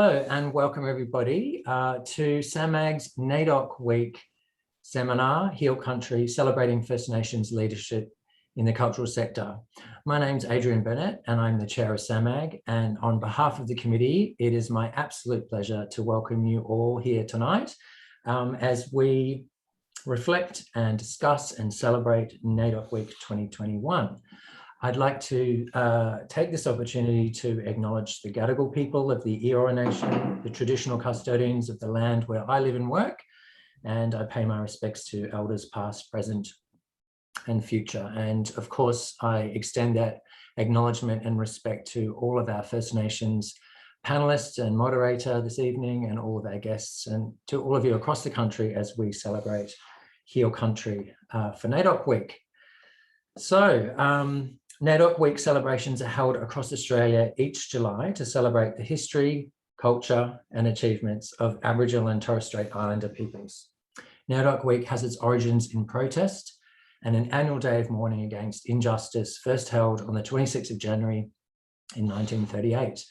Hello and welcome everybody to SAMAG's Naidoc Week seminar, Heal Country, Celebrating First Nations Leadership in the Cultural Sector. My name's Adrian Bennett and I'm the chair of SAMAG, and on behalf of the committee, it is my absolute pleasure to welcome you all here tonight as we reflect and discuss and celebrate Naidoc Week 2021. I'd like to take this opportunity to acknowledge the Gadigal people of the Eora Nation, the traditional custodians of the land where I live and work, and I pay my respects to elders past, present and future. And of course, I extend that acknowledgement and respect to all of our First Nations panelists and moderator this evening, and all of our guests, and to all of you across the country as we celebrate Heal Country for Naidoc Week. So, Naidoc Week celebrations are held across Australia each July to celebrate the history, culture and achievements of Aboriginal and Torres Strait Islander peoples. Naidoc Week has its origins in protest and an annual day of mourning against injustice, first held on the 26th of January in 1938.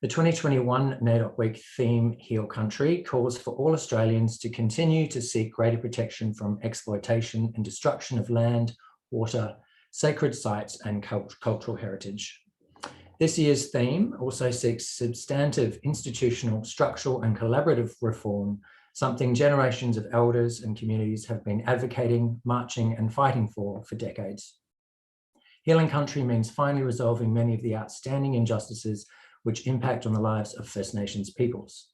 The 2021 Naidoc Week theme, Heal Country, calls for all Australians to continue to seek greater protection from exploitation and destruction of land, water, sacred sites and cultural heritage. This year's theme also seeks substantive institutional, structural and collaborative reform, something generations of elders and communities have been advocating, marching and fighting for decades. Healing Country means finally resolving many of the outstanding injustices which impact on the lives of First Nations peoples.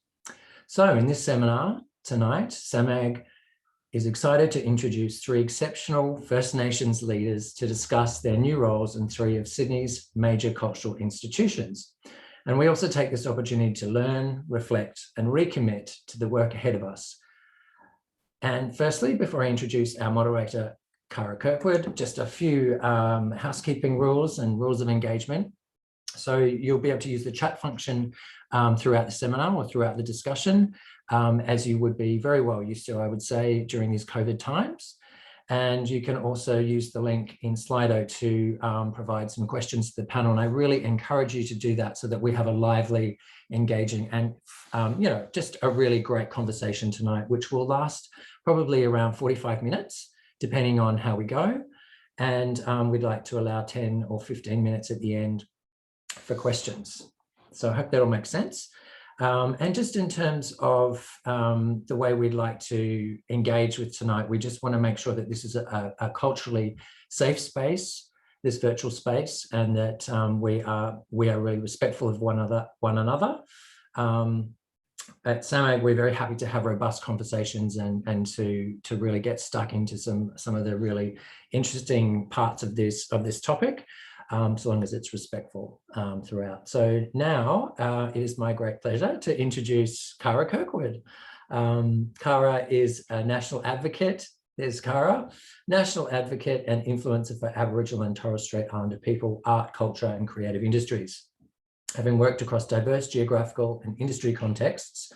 So in this seminar tonight, SAMAG is excited to introduce three exceptional First Nations leaders to discuss their new roles in three of Sydney's major cultural institutions. And we also take this opportunity to learn, reflect, and recommit to the work ahead of us. And firstly, before I introduce our moderator, Cara Kirkwood, just a few housekeeping rules and rules of engagement. So you'll be able to use the chat function throughout the seminar or throughout the discussion, as you would be very well used to, I would say, during these COVID times. And you can also use the link in Slido to provide some questions to the panel. And I really encourage you to do that so that we have a lively, engaging and, just a really great conversation tonight, which will last probably around 45 minutes, depending on how we go. And we'd like to allow 10 or 15 minutes at the end for questions. So I hope that all makes sense. And just in terms of the way we'd like to engage with tonight, we just want to make sure that this is a culturally safe space, this virtual space, and that we are really respectful of one another. At SAMAG, we're very happy to have robust conversations and to really get stuck into some of the really interesting parts of this topic. So long as it's respectful throughout. So now it is my great pleasure to introduce Cara Kirkwood. Cara is a national advocate. There's Cara, national advocate and influencer for Aboriginal and Torres Strait Islander people, art, culture and creative industries. Having worked across diverse geographical and industry contexts,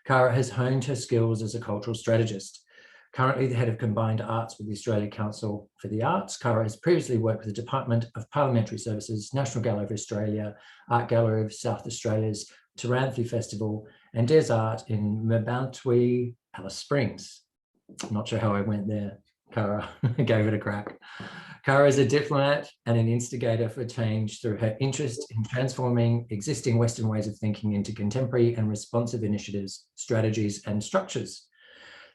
Cara has honed her skills as a cultural strategist. Currently the head of combined arts with the Australian Council for the Arts, Cara has previously worked with the Department of Parliamentary Services, National Gallery of Australia, Art Gallery of South Australia's Taranthi Festival, and Des Art in Mcbride, Alice Springs. I'm not sure how I went there, Cara. Gave it a crack. Cara is a diplomat and an instigator for change through her interest in transforming existing Western ways of thinking into contemporary and responsive initiatives, strategies, and structures.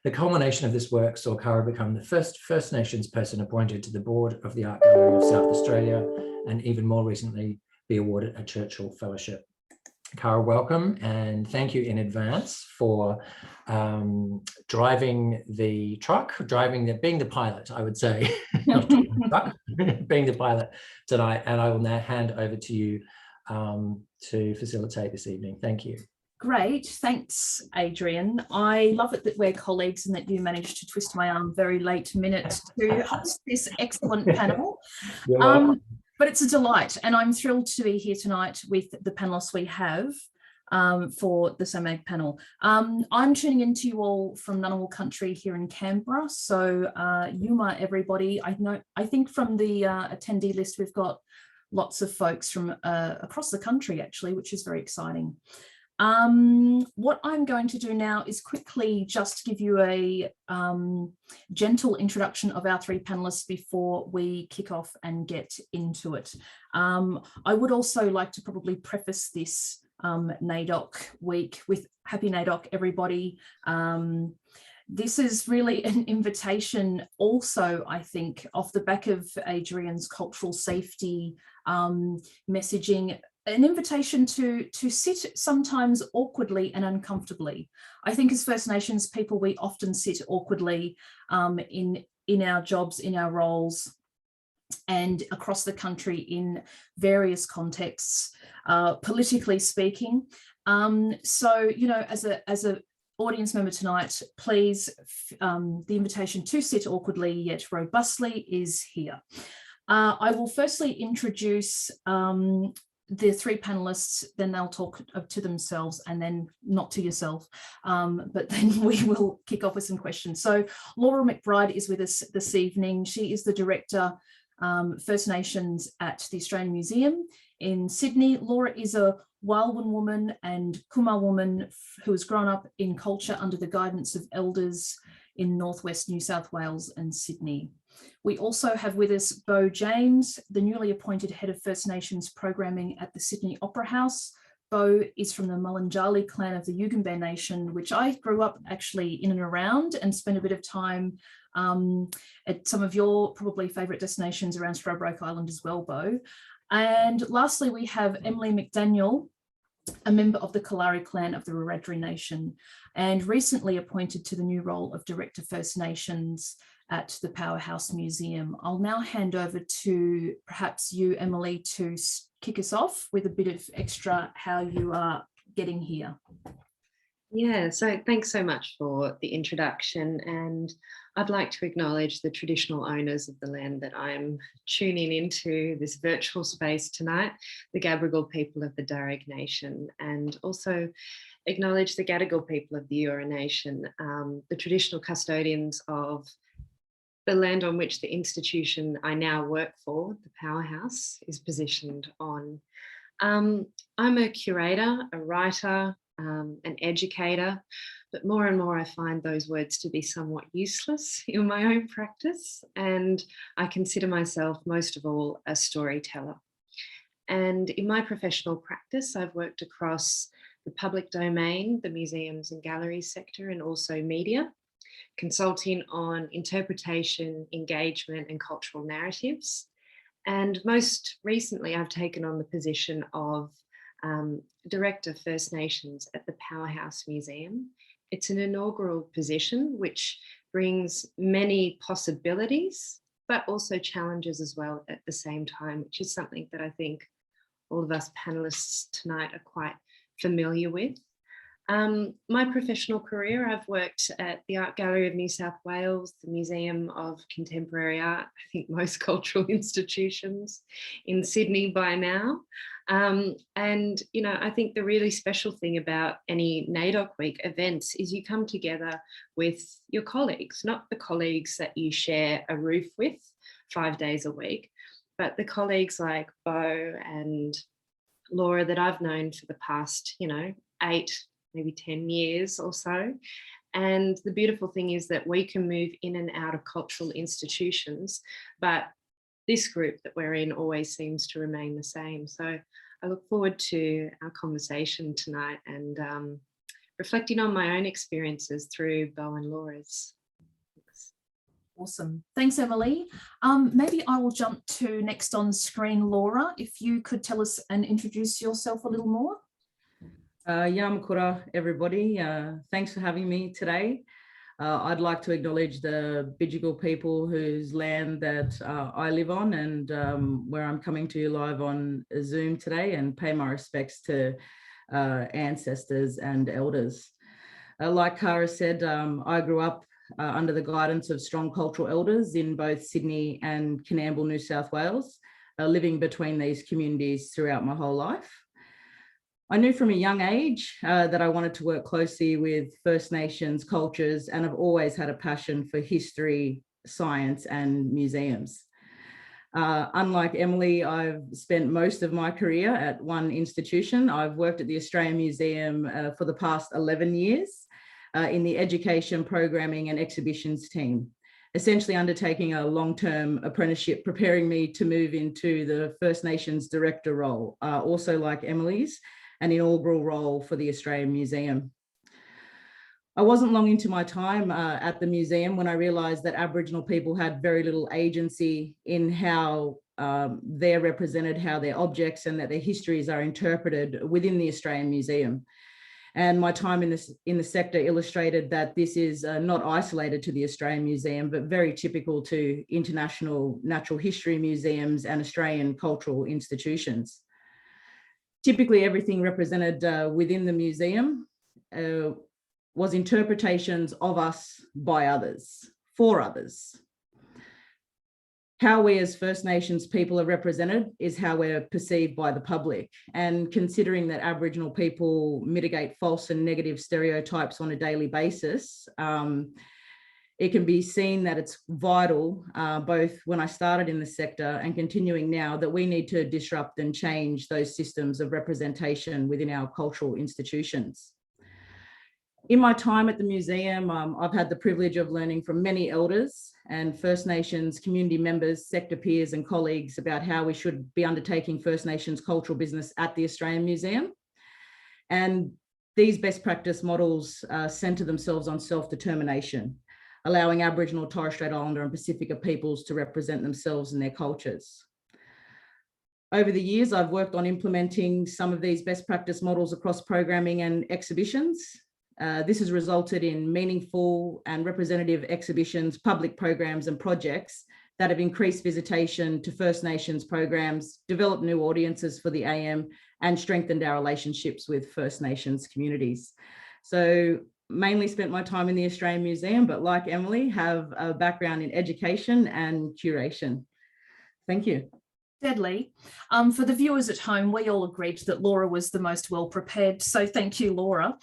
The culmination of this work saw Cara become the first First Nations person appointed to the board of the Art Gallery of South Australia, and even more recently be awarded a Churchill Fellowship. Cara, welcome, and thank you in advance for driving the truck, being the pilot, I would say, not the truck, being the pilot tonight. And I will now hand over to you to facilitate this evening. Thank you. Great, thanks, Adrian. I love it that we're colleagues and that you managed to twist my arm very late minute to host this excellent panel. But it's a delight, and I'm thrilled to be here tonight with the panelists we have for the SAMAG panel. I'm tuning into you all from Ngunnawal country here in Canberra. So Yuma, everybody. I think from the attendee list we've got lots of folks from across the country actually, which is very exciting. What I'm going to do now is quickly just give you a gentle introduction of our three panelists before we kick off and get into it. I would also like to probably preface this Naidoc week with Happy Naidoc, everybody. This is really an invitation also, I think, off the back of Adrian's cultural safety messaging, an invitation to sit sometimes awkwardly and uncomfortably. I think as First Nations people, we often sit awkwardly in our jobs, in our roles, and across the country in various contexts, politically speaking. So, you know, as a audience member tonight, please, the invitation to sit awkwardly yet robustly is here. I will firstly introduce the three panelists, then they'll talk to themselves and then not to yourself, but then we will kick off with some questions. So Laura Mcbride is with us this evening. She is the Director, First Nations at the Australian Museum in Sydney. Laura is a Walwyn woman and Kumar woman who has grown up in culture under the guidance of elders in northwest New South Wales and Sydney. We also have with us Beau James, the newly appointed head of First Nations programming at the Sydney Opera House. Beau is from the Mulunjali clan of the Yugambeh Nation, which I grew up actually in and around and spent a bit of time at some of your probably favourite destinations around Stradbroke Island as well, Beau. And lastly, we have Emily Mcdaniel, a member of the Kalari clan of the Wiradjuri Nation, and recently appointed to the new role of Director First Nations at the Powerhouse Museum. I'll now hand over to perhaps you, Emily, to kick us off with a bit of extra how you are getting here. Yeah, so thanks so much for the introduction, and I'd like to acknowledge the traditional owners of the land that I'm tuning into this virtual space tonight, the Gabbargal people of the Darug Nation, and also acknowledge the Gadigal people of the Eora Nation, the traditional custodians of the land on which the institution I now work for, the Powerhouse, is positioned on. I'm a curator, a writer, an educator, but more and more I find those words to be somewhat useless in my own practice, and I consider myself most of all a storyteller. And in my professional practice, I've worked across the public domain, the museums and galleries sector, and also media, consulting on interpretation, engagement and cultural narratives. And most recently, I've taken on the position of Director First Nations at the Powerhouse Museum. It's an inaugural position which brings many possibilities, but also challenges as well at the same time, which is something that I think all of us panelists tonight are quite familiar with. My professional career, I've worked at the Art Gallery of New South Wales, the Museum of Contemporary Art, I think most cultural institutions in Sydney by now. And, you know, I think the really special thing about any Naidoc Week events is you come together with your colleagues, not the colleagues that you share a roof with 5 days a week, but the colleagues like Beau and Laura that I've known for the past, you know, 8, maybe 10 years or so. And the beautiful thing is that we can move in and out of cultural institutions, but this group that we're in always seems to remain the same. So I look forward to our conversation tonight and reflecting on my own experiences through Beau and Laura's. Thanks. Awesome. Thanks, Emily. Maybe I will jump to next on screen, Laura, if you could tell us and introduce yourself a little more. Yam kura, everybody. Thanks for having me today. I'd like to acknowledge the Bidjigal people whose land that I live on and where I'm coming to you live on Zoom today, and pay my respects to ancestors and elders. Like Cara said, I grew up under the guidance of strong cultural elders in both Sydney and Canamble, New South Wales, living between these communities throughout my whole life. I knew from a young age that I wanted to work closely with First Nations cultures, and I've always had a passion for history, science and museums. Unlike Emily, I've spent most of my career at one institution. I've worked at the Australian Museum for the past 11 years in the education, programming and exhibitions team, essentially undertaking a long-term apprenticeship, preparing me to move into the First Nations director role, also like Emily's, an inaugural role for the Australian Museum. I wasn't long into my time at the museum when I realised that Aboriginal people had very little agency in how they're represented, how their objects and that their histories are interpreted within the Australian Museum. And my time in the sector illustrated that this is not isolated to the Australian Museum, but very typical to international natural history museums and Australian cultural institutions. Typically, everything represented within the museum was interpretations of us by others, for others. How we as First Nations people are represented is how we're perceived by the public. And considering that Aboriginal people mitigate false and negative stereotypes on a daily basis, it can be seen that it's vital, both when I started in the sector and continuing now, that we need to disrupt and change those systems of representation within our cultural institutions. In my time at the museum, I've had the privilege of learning from many elders and First Nations community members, sector peers and colleagues about how we should be undertaking First Nations cultural business at the Australian Museum. And these best practice models centre themselves on self-determination, allowing Aboriginal, Torres Strait Islander and Pacifica peoples to represent themselves and their cultures. Over the years, I've worked on implementing some of these best practice models across programming and exhibitions. This has resulted in meaningful and representative exhibitions, public programs and projects that have increased visitation to First Nations programs, developed new audiences for the AM and strengthened our relationships with First Nations communities. So mainly spent my time in the Australian Museum, but like Emily, have a background in education and curation. Thank you. Deadly. For the viewers at home, we all agreed that Laura was the most well prepared. So thank you, Laura.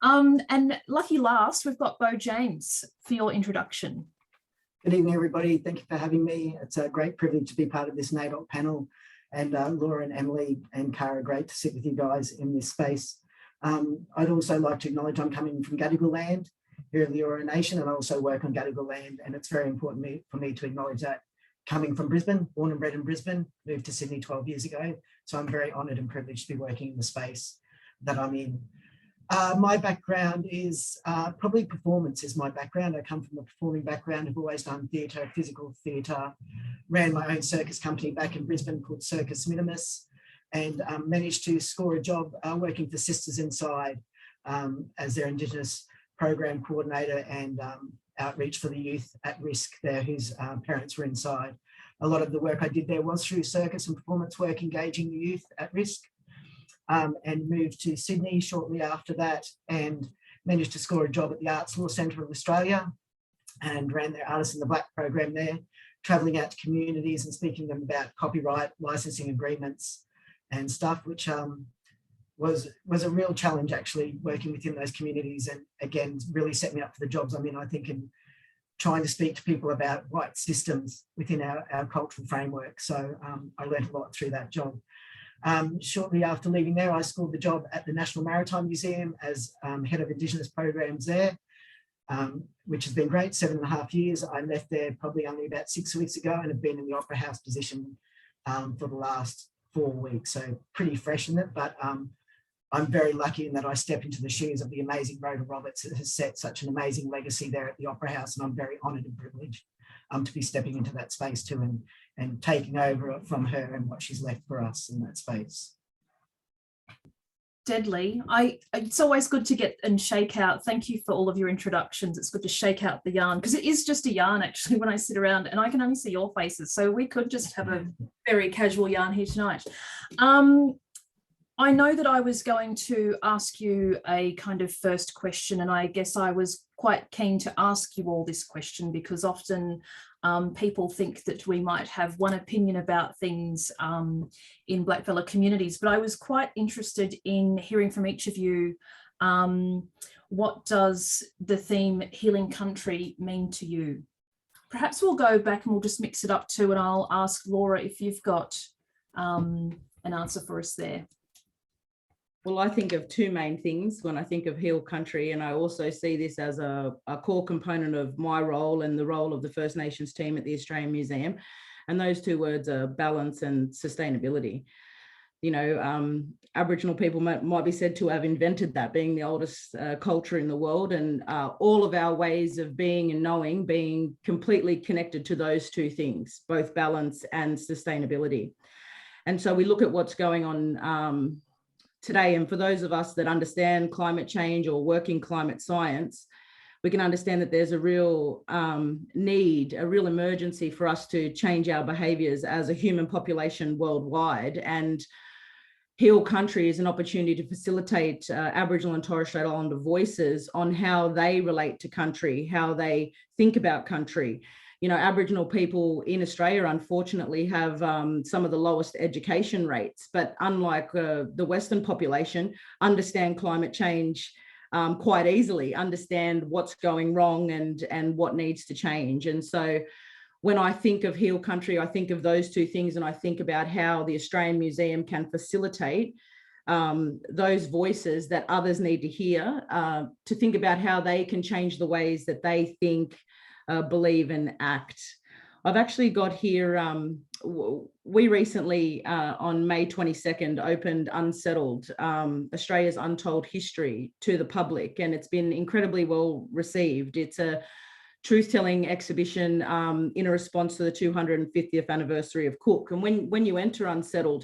And lucky last, we've got Bo James for your introduction. Good evening, everybody. Thank you for having me. It's a great privilege to be part of this Naidoc panel. And Laura and Emily and Cara, great to sit with you guys in this space. I'd also like to acknowledge I'm coming from Gadigal land here in the Eora Nation, and I also work on Gadigal land. And it's very important for me to acknowledge that. Coming from Brisbane, born and bred in Brisbane, moved to Sydney 12 years ago. So I'm very honoured and privileged to be working in the space that I'm in. My background is probably performance is my background. I come from a performing background. I've always done theatre, physical theatre, ran my own circus company back in Brisbane called Circus Minimus, and managed to score a job working for Sisters Inside as their Indigenous program coordinator and outreach for the youth at risk there whose parents were inside. A lot of the work I did there was through circus and performance work, engaging the youth at risk, and moved to Sydney shortly after that and managed to score a job at the Arts Law Centre of Australia and ran their Artists in the Black program there, travelling out to communities and speaking to them about copyright, licensing agreements and stuff, which was a real challenge actually working within those communities, and again really set me up for the jobs I'm in, I think, in trying to speak to people about white systems within our cultural framework. So I learned a lot through that job. Shortly after leaving there, I scored the job at the National Maritime Museum as head of Indigenous programs there, which has been great, 7.5 years. I left there probably only about 6 weeks ago and have been in the Opera House position for the last 4 weeks. So pretty fresh in it, but I'm very lucky in that I step into the shoes of the amazing Rhoda Roberts, that has set such an amazing legacy there at the Opera House, and I'm very honoured and privileged to be stepping into that space too and taking over from her and what she's left for us in that space. Deadly. It's always good to get and shake out. Thank you for all of your introductions. It's good to shake out the yarn, because it is just a yarn actually when I sit around and I can only see your faces. So we could just have a very casual yarn here tonight. I know that I was going to ask you a kind of first question, and I guess I was quite keen to ask you all this question because often people think that we might have one opinion about things in blackfella communities, but I was quite interested in hearing from each of you. What does the theme Healing Country mean to you? perhaps we'll go back and we'll just mix it up too, and I'll ask Laura if you've got an answer for us there. Well, I think of two main things when I think of Heal Country, and I also see this as a core component of my role and the role of the First Nations team at the Australian Museum. And those two words are balance and sustainability. You know, Aboriginal people might be said to have invented that, being the oldest culture in the world, and all of our ways of being and knowing being completely connected to those two things, both balance and sustainability. And so we look at what's going on today, and for those of us that understand climate change or work in climate science, we can understand that there's a real need, a real emergency for us to change our behaviours as a human population worldwide. And Heal Country is an opportunity to facilitate Aboriginal and Torres Strait Islander voices on how they relate to country, how they think about country. You know, Aboriginal people in Australia, unfortunately, have some of the lowest education rates, but unlike the Western population, understand climate change quite easily, understand what's going wrong and what needs to change. And so when I think of Heal Country, I think of those two things, and I think about how the Australian Museum can facilitate those voices that others need to hear, to think about how they can change the ways that they think, believe and act. I've actually got here, we recently on May 22nd opened Unsettled, Australia's Untold History, to the public, and it's been incredibly well received. It's a truth-telling exhibition in a response to the 250th anniversary of Cook. And when you enter Unsettled,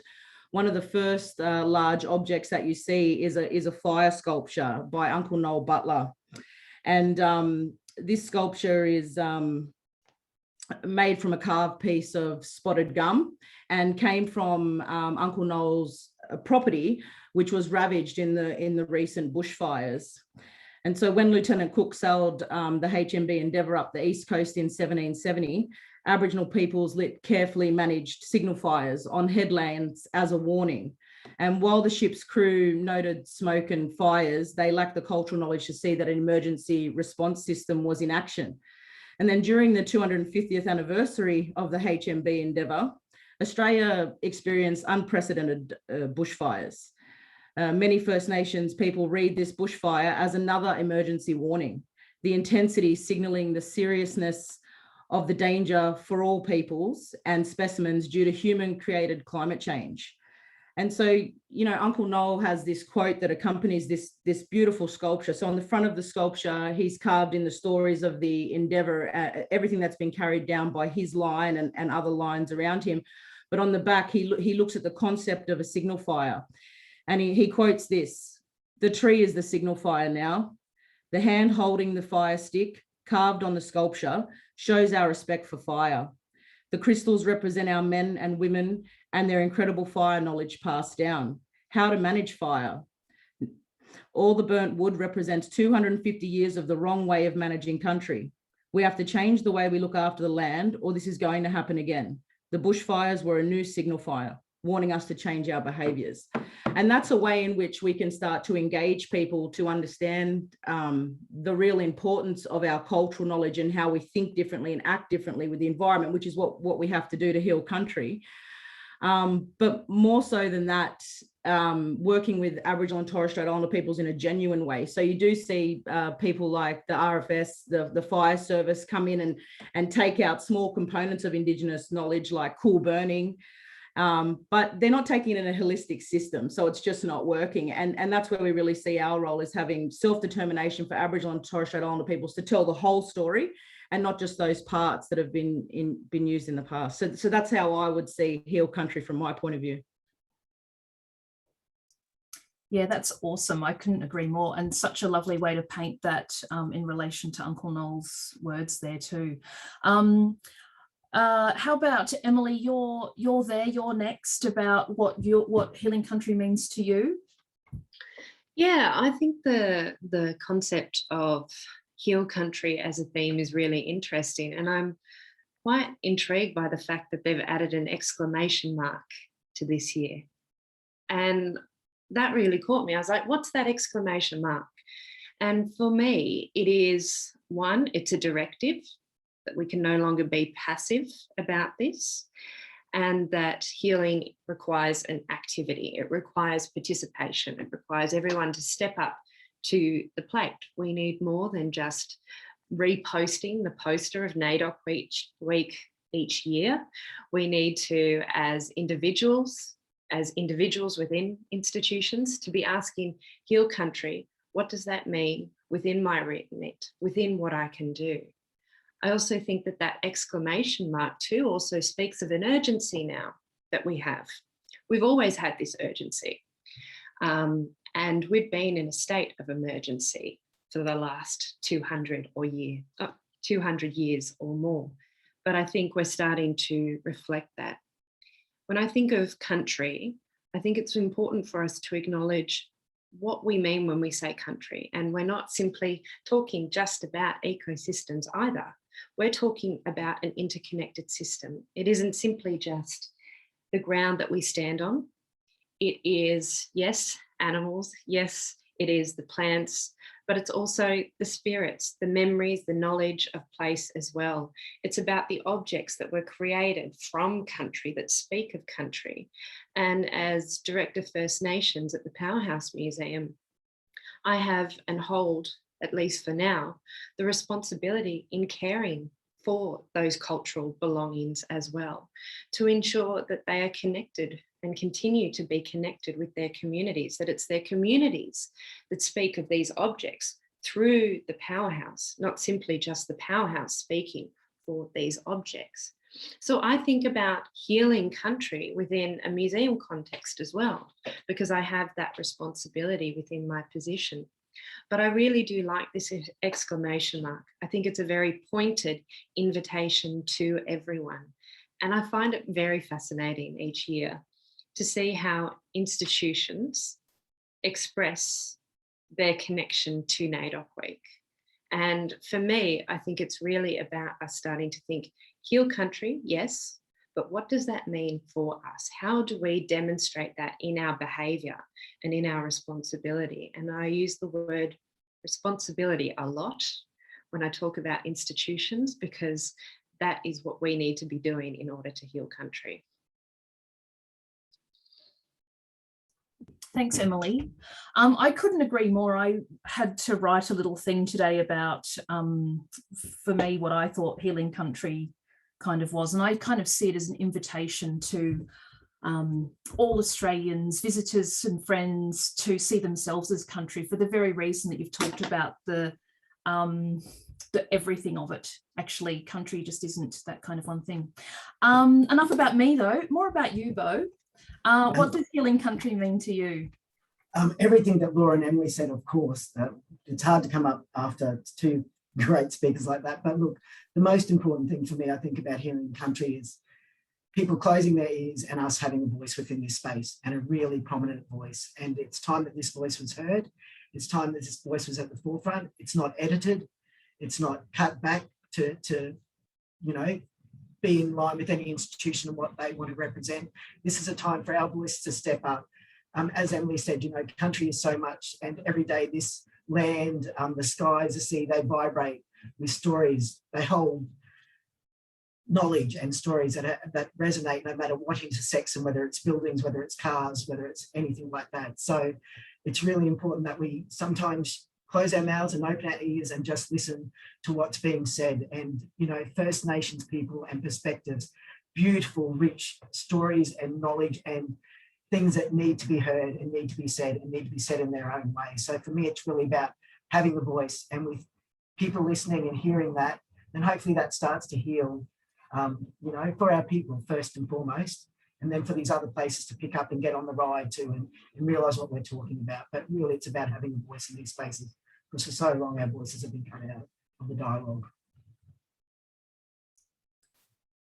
one of the first large objects that you see is a fire sculpture by Uncle Noel Butler. And this sculpture is made from a carved piece of spotted gum and came from Uncle Noel's property, which was ravaged in the recent bushfires. And so when Lieutenant Cook sailed the HMB Endeavour up the east coast in 1770, Aboriginal peoples lit carefully managed signal fires on headlands as a warning. And while the ship's crew noted smoke and fires, they lacked the cultural knowledge to see that an emergency response system was in action. And then during the 250th anniversary of the HMB Endeavour, Australia experienced unprecedented bushfires. Many First Nations people read this bushfire as another emergency warning, the intensity signalling the seriousness of the danger for all peoples and specimens due to human-created climate change. And so, you know, Uncle Noel has this quote that accompanies this beautiful sculpture. So on the front of the sculpture, he's carved in the stories of the Endeavour, everything that's been carried down by his line and other lines around him. But on the back, he looks at the concept of a signal fire. And he quotes this: "The tree is the signal fire now. The hand holding the fire stick, carved on the sculpture, shows our respect for fire. The crystals represent our men and women and their incredible fire knowledge passed down. How to manage fire. All the burnt wood represents 250 years of the wrong way of managing country. We have to change the way we look after the land, or this is going to happen again. The bushfires were a new signal fire, warning us to change our behaviours." And that's a way in which we can start to engage people to understand the real importance of our cultural knowledge and how we think differently and act differently with the environment, which is what we have to do to heal country. But more so than that, working with Aboriginal and Torres Strait Islander peoples in a genuine way. So you do see people like the RFS, the fire service, come in and take out small components of Indigenous knowledge like cool burning, but they're not taking it in a holistic system, so it's just not working. And that's where we really see our role, is having self-determination for Aboriginal and Torres Strait Islander peoples to tell the whole story and not just those parts that have been used in the past. So that's how I would see Heal Country from my point of view. Yeah, that's awesome. I couldn't agree more, and such a lovely way to paint that in relation to Uncle Noel's words there too. How about Emily? You're there. You're next. About what Healing Country means to you. Yeah, I think the concept of Heal Country as a theme is really interesting, and I'm quite intrigued by the fact that they've added an exclamation mark to this year, and that really caught me. I was like, what's that exclamation mark? And for me, it is one, it's a directive. that we can no longer be passive about this, and that healing requires an activity. It requires participation. It requires everyone to step up to the plate. We need more than just reposting the poster of Naidoc week each year. We need to, as individuals within institutions, to be asking, heal country, what does that mean within my remit, within what I can do? I also think that that exclamation mark too also speaks of an urgency now that we have. We've always had this urgency, and we've been in a state of emergency for the last 200 years or more. But I think we're starting to reflect that. When I think of country, I think it's important for us to acknowledge what we mean when we say country. And we're not simply talking just about ecosystems either. We're talking about an interconnected system. It isn't simply just the ground that we stand on. It is, yes, animals. Yes, it is the plants, but it's also the spirits, the memories, the knowledge of place as well. It's about the objects that were created from country, that speak of country. And as Director First Nations at the Powerhouse Museum, I have and hold, at least for now, the responsibility in caring for those cultural belongings as well, to ensure that they are connected and continue to be connected with their communities, that it's their communities that speak of these objects through the powerhouse, not simply just the powerhouse speaking for these objects. So I think about healing country within a museum context as well, because I have that responsibility within my position. But I really do like this exclamation mark. I think it's a very pointed invitation to everyone. And I find it very fascinating each year to see how institutions express their connection to Naidoc Week. And for me, I think it's really about us starting to think, heal country, yes, but what does that mean for us? How do we demonstrate that in our behaviour and in our responsibility? And I use the word responsibility a lot when I talk about institutions, because that is what we need to be doing in order to heal country. Thanks, Emily. I couldn't agree more. I had to write a little thing today about, for me, what I thought healing country kind of was. And I kind of see it as an invitation to all Australians, visitors and friends, to see themselves as country for the very reason that you've talked about the everything of it. Actually, country just isn't that kind of one thing. Enough about me though, more about you, Bo. What does healing country mean to you? Everything that Laura and Emily said, of course. It's hard to come up after two great speakers like that. But look, the most important thing for me, I think, about healing country is people closing their ears and us having a voice within this space, and a really prominent voice. And it's time that this voice was heard. It's time that this voice was at the forefront. It's not edited. It's not cut back to you know, be in line with any institution and what they want to represent. This is a time for our voice to step up. As Emily said, you know, country is so much, and every day this land, the skies, the sea, they vibrate with stories. They hold knowledge and stories that resonate no matter what intersection, whether it's buildings, whether it's cars, whether it's anything like that. So it's really important that we sometimes close our mouths and open our ears and just listen to what's being said. And, you know, First Nations people and perspectives, beautiful, rich stories and knowledge and things that need to be heard and need to be said and need to be said in their own way. So for me, it's really about having the voice, and with people listening and hearing that, then hopefully that starts to heal, you know, for our people first and foremost, and then for these other places to pick up and get on the ride too, and realise what we're talking about. But really it's about having a voice in these spaces, because for so long our voices have been cut out of the dialogue.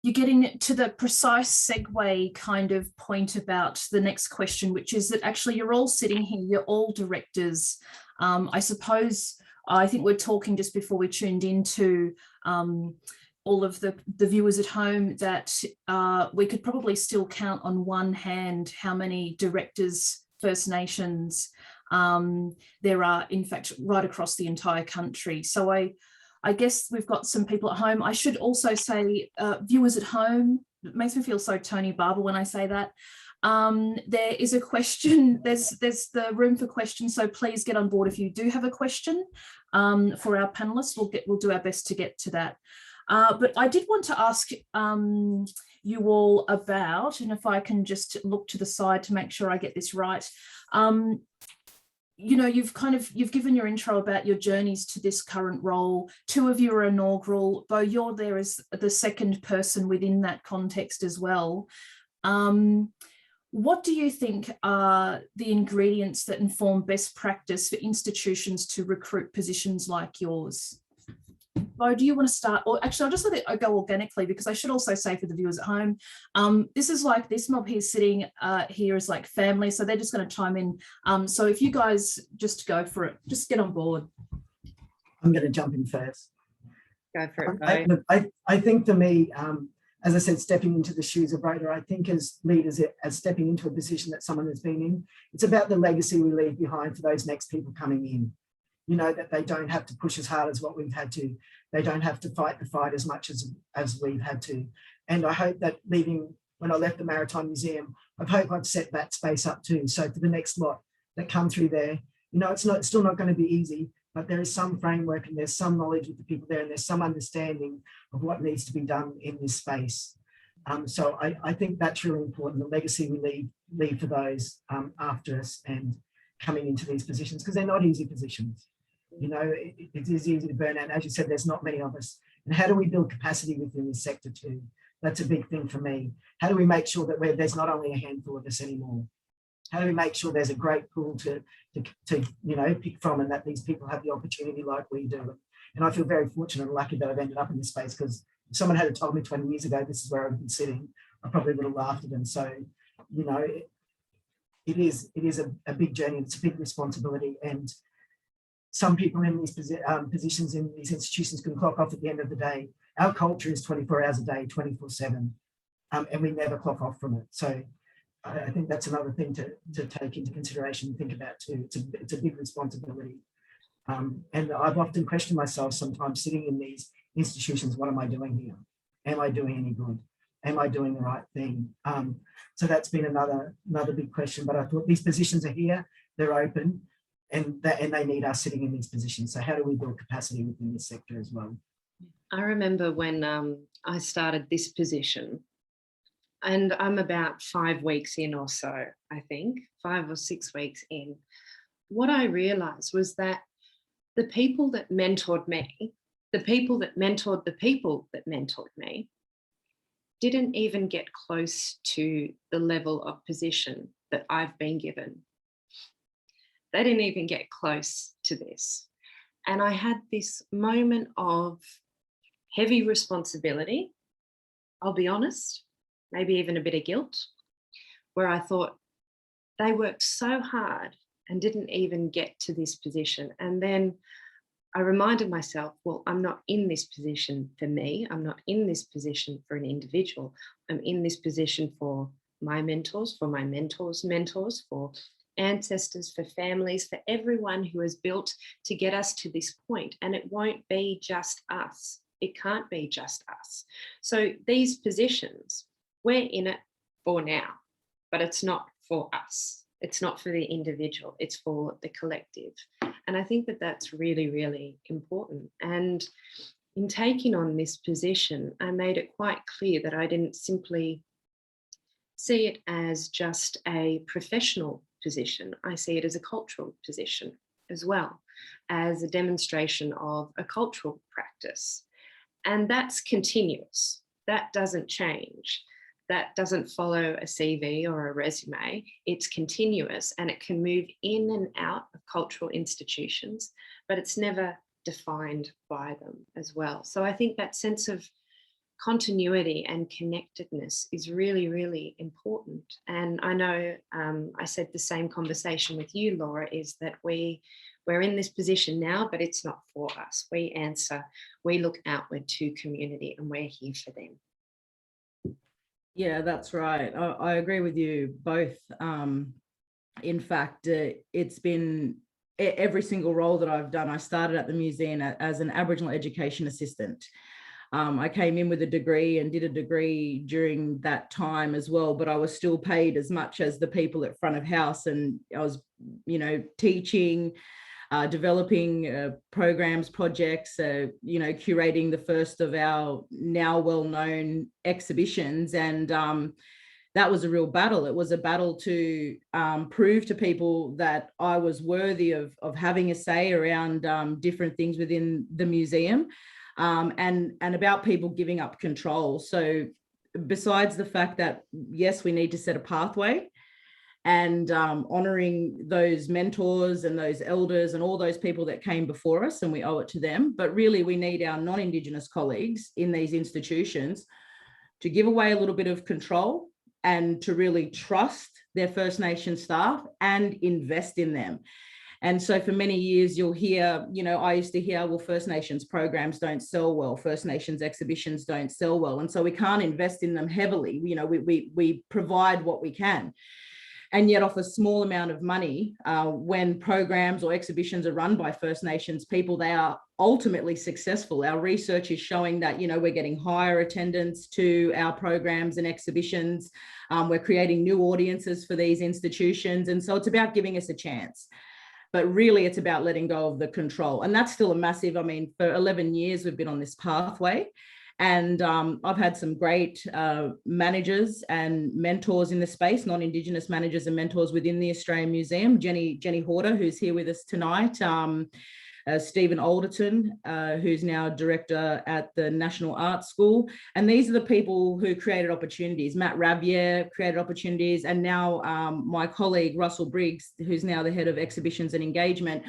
You're getting to the precise segue kind of point about the next question, which is that actually you're all sitting here, you're all directors. I suppose, I think we're talking just before we tuned into all of the viewers at home that we could probably still count on one hand how many directors, First Nations, there are, in fact, right across the entire country. So I guess we've got some people at home. I should also say, viewers at home, it makes me feel so Tony Barber when I say that. There is a question, there's the room for questions, so please get on board if you do have a question for our panelists. We'll do our best to get to that. But I did want to ask you all about, and if I can just look to the side to make sure I get this right. You know, you've given your intro about your journeys to this current role. 2 of you are inaugural. Bo, you're there as the second person within that context as well. What do you think are the ingredients that inform best practice for institutions to recruit positions like yours? Bo, do you want to start? Or actually, I'll just let it go organically, because I should also say for the viewers at home, this is like this mob here sitting here is like family, so they're just going to chime in. So if you guys just go for it, just get on board. I'm going to jump in first. Go for it. I think for me, as I said, stepping into the shoes of Rhoda, I think as leaders, as stepping into a position that someone has been in, it's about the legacy we leave behind for those next people coming in. You know, that they don't have to push as hard as what we've had to. They don't have to fight the fight as much as we've had to. And I hope that when I left the Maritime Museum, I hope I've set that space up too. So for the next lot that come through there, you know, it's still not going to be easy, but there is some framework and there's some knowledge with the people there, and there's some understanding of what needs to be done in this space. So I think that's really important, the legacy we leave for those after us and coming into these positions, because they're not easy positions. You know, it is easy to burn out. As you said, there's not many of us. And how do we build capacity within this sector too? That's a big thing for me. How do we make sure that there's not only a handful of us anymore? How do we make sure there's a great pool to you know, pick from, and that these people have the opportunity like we do? And I feel very fortunate and lucky that I've ended up in this space, because if someone had told me 20 years ago this is where I've been sitting, I probably would have laughed at them. So, you know, it is a big journey. It's a big responsibility, and some people in these positions in these institutions can clock off at the end of the day. Our culture is 24 hours a day, 24/7, and we never clock off from it. So I think that's another thing to take into consideration and think about too. It's a big responsibility. And I've often questioned myself sometimes sitting in these institutions, what am I doing here? Am I doing any good? Am I doing the right thing? So that's been another big question. But I thought these positions are here, they're open, and they need us sitting in these positions. So how do we build capacity within this sector as well? I remember when I started this position, and I'm about 5 weeks in or so, I think, 5 or 6 weeks in. What I realized was that the people that mentored me, the people that mentored the people that mentored me, didn't even get close to the level of position that I've been given. They didn't even get close to this. And I had this moment of heavy responsibility, I'll be honest, maybe even a bit of guilt, where I thought they worked so hard and didn't even get to this position. And then I reminded myself, well, I'm not in this position for me. I'm not in this position for an individual. I'm in this position for my mentors, for my mentors' mentors, for ancestors, for families, for everyone who has built to get us to this point. And it won't be just us. It can't be just us. So these positions, we're in it for now, but it's not for us. It's not for the individual, it's for the collective. And I think that that's really, really important. And in taking on this position, I made it quite clear that I didn't simply see it as just a professional position. I see it as a cultural position as well, as a demonstration of a cultural practice. And that's continuous. That doesn't change. That doesn't follow a CV or a resume. It's continuous, and it can move in and out of cultural institutions, but it's never defined by them as well. So I think that sense of continuity and connectedness is really, really important. And I know I said the same conversation with you, Laura, is that we're in this position now, but it's not for us. We look outward to community, and we're here for them. Yeah, that's right. I agree with you both. In fact, it's been every single role that I've done. I started at the museum as an Aboriginal education assistant. I came in with a degree and did a degree during that time as well, but I was still paid as much as the people at front of house, and I was, you know, teaching, developing programs, projects, curating the first of our now well-known exhibitions. And that was a real battle. It was a battle to prove to people that I was worthy of having a say around different things within the museum, and about people giving up control. So besides the fact that, yes, we need to set a pathway, and honouring those mentors and those elders and all those people that came before us, and we owe it to them. But really, we need our non-Indigenous colleagues in these institutions to give away a little bit of control and to really trust their First Nation staff and invest in them. And so for many years, you'll hear, you know, I used to hear, well, First Nations programs don't sell well, First Nations exhibitions don't sell well. And so we can't invest in them heavily. You know, we provide what we can. And yet off a small amount of money, when programs or exhibitions are run by First Nations people, they are ultimately successful. Our research is showing that, you know, we're getting higher attendance to our programs and exhibitions. We're creating new audiences for these institutions. And so it's about giving us a chance. But really, it's about letting go of the control. And that's still a massive, I mean, for 11 years, we've been on this pathway. And I've had some great managers and mentors in the space, non-Indigenous managers and mentors within the Australian Museum. Jenny Horder, who's here with us tonight. Stephen Alderton, who's now director at the National Art School. And these are the people who created opportunities. Matt Rabier created opportunities. And now my colleague, Russell Briggs, who's now the head of exhibitions and engagement,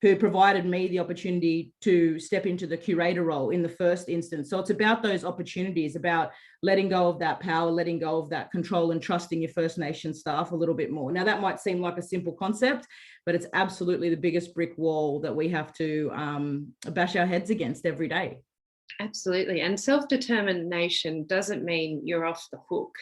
who provided me the opportunity to step into the curator role in the first instance. So it's about those opportunities, about letting go of that power, letting go of that control, and trusting your First Nation staff a little bit more. Now, that might seem like a simple concept, but it's absolutely the biggest brick wall that we have to bash our heads against every day. Absolutely. And self-determination doesn't mean you're off the hook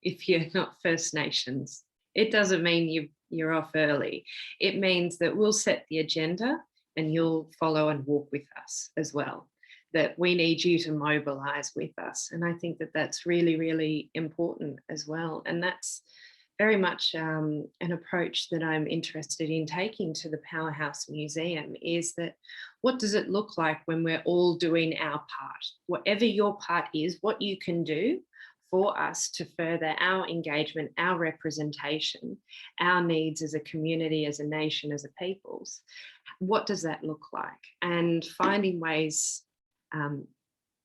if you're not First Nations. It doesn't mean you're off early. It means that we'll set the agenda and you'll follow and walk with us as well, that we need you to mobilise with us. And I think that that's really, really important as well. And that's very much an approach that I'm interested in taking to the Powerhouse Museum, is that what does it look like when we're all doing our part? Whatever your part is, what you can do for us to further our engagement, our representation, our needs as a community, as a nation, as a peoples. What does that look like? And finding ways to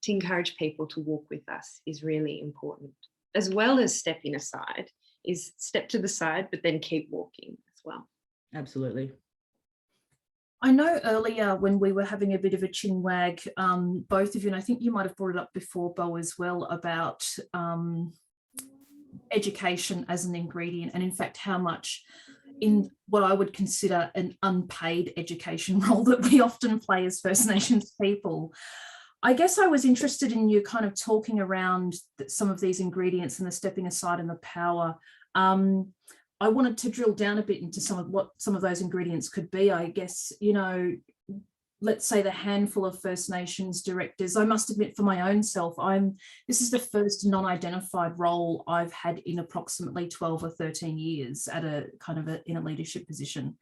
encourage people to walk with us is really important, as well as stepping aside, is step to the side, but then keep walking as well. Absolutely. I know earlier when we were having a bit of a chin wag, both of you, and I think you might have brought it up before, Bo, as well, about education as an ingredient, and in fact how much in what I would consider an unpaid education role that we often play as First Nations people. I guess I was interested in you kind of talking around some of these ingredients and the stepping aside and the power. I wanted to drill down a bit into what some of those ingredients could be. I guess, you know, let's say the handful of First Nations directors. I must admit, for my own self, this is the first non-identified role I've had in approximately 12 or 13 years at a kind of in a leadership position.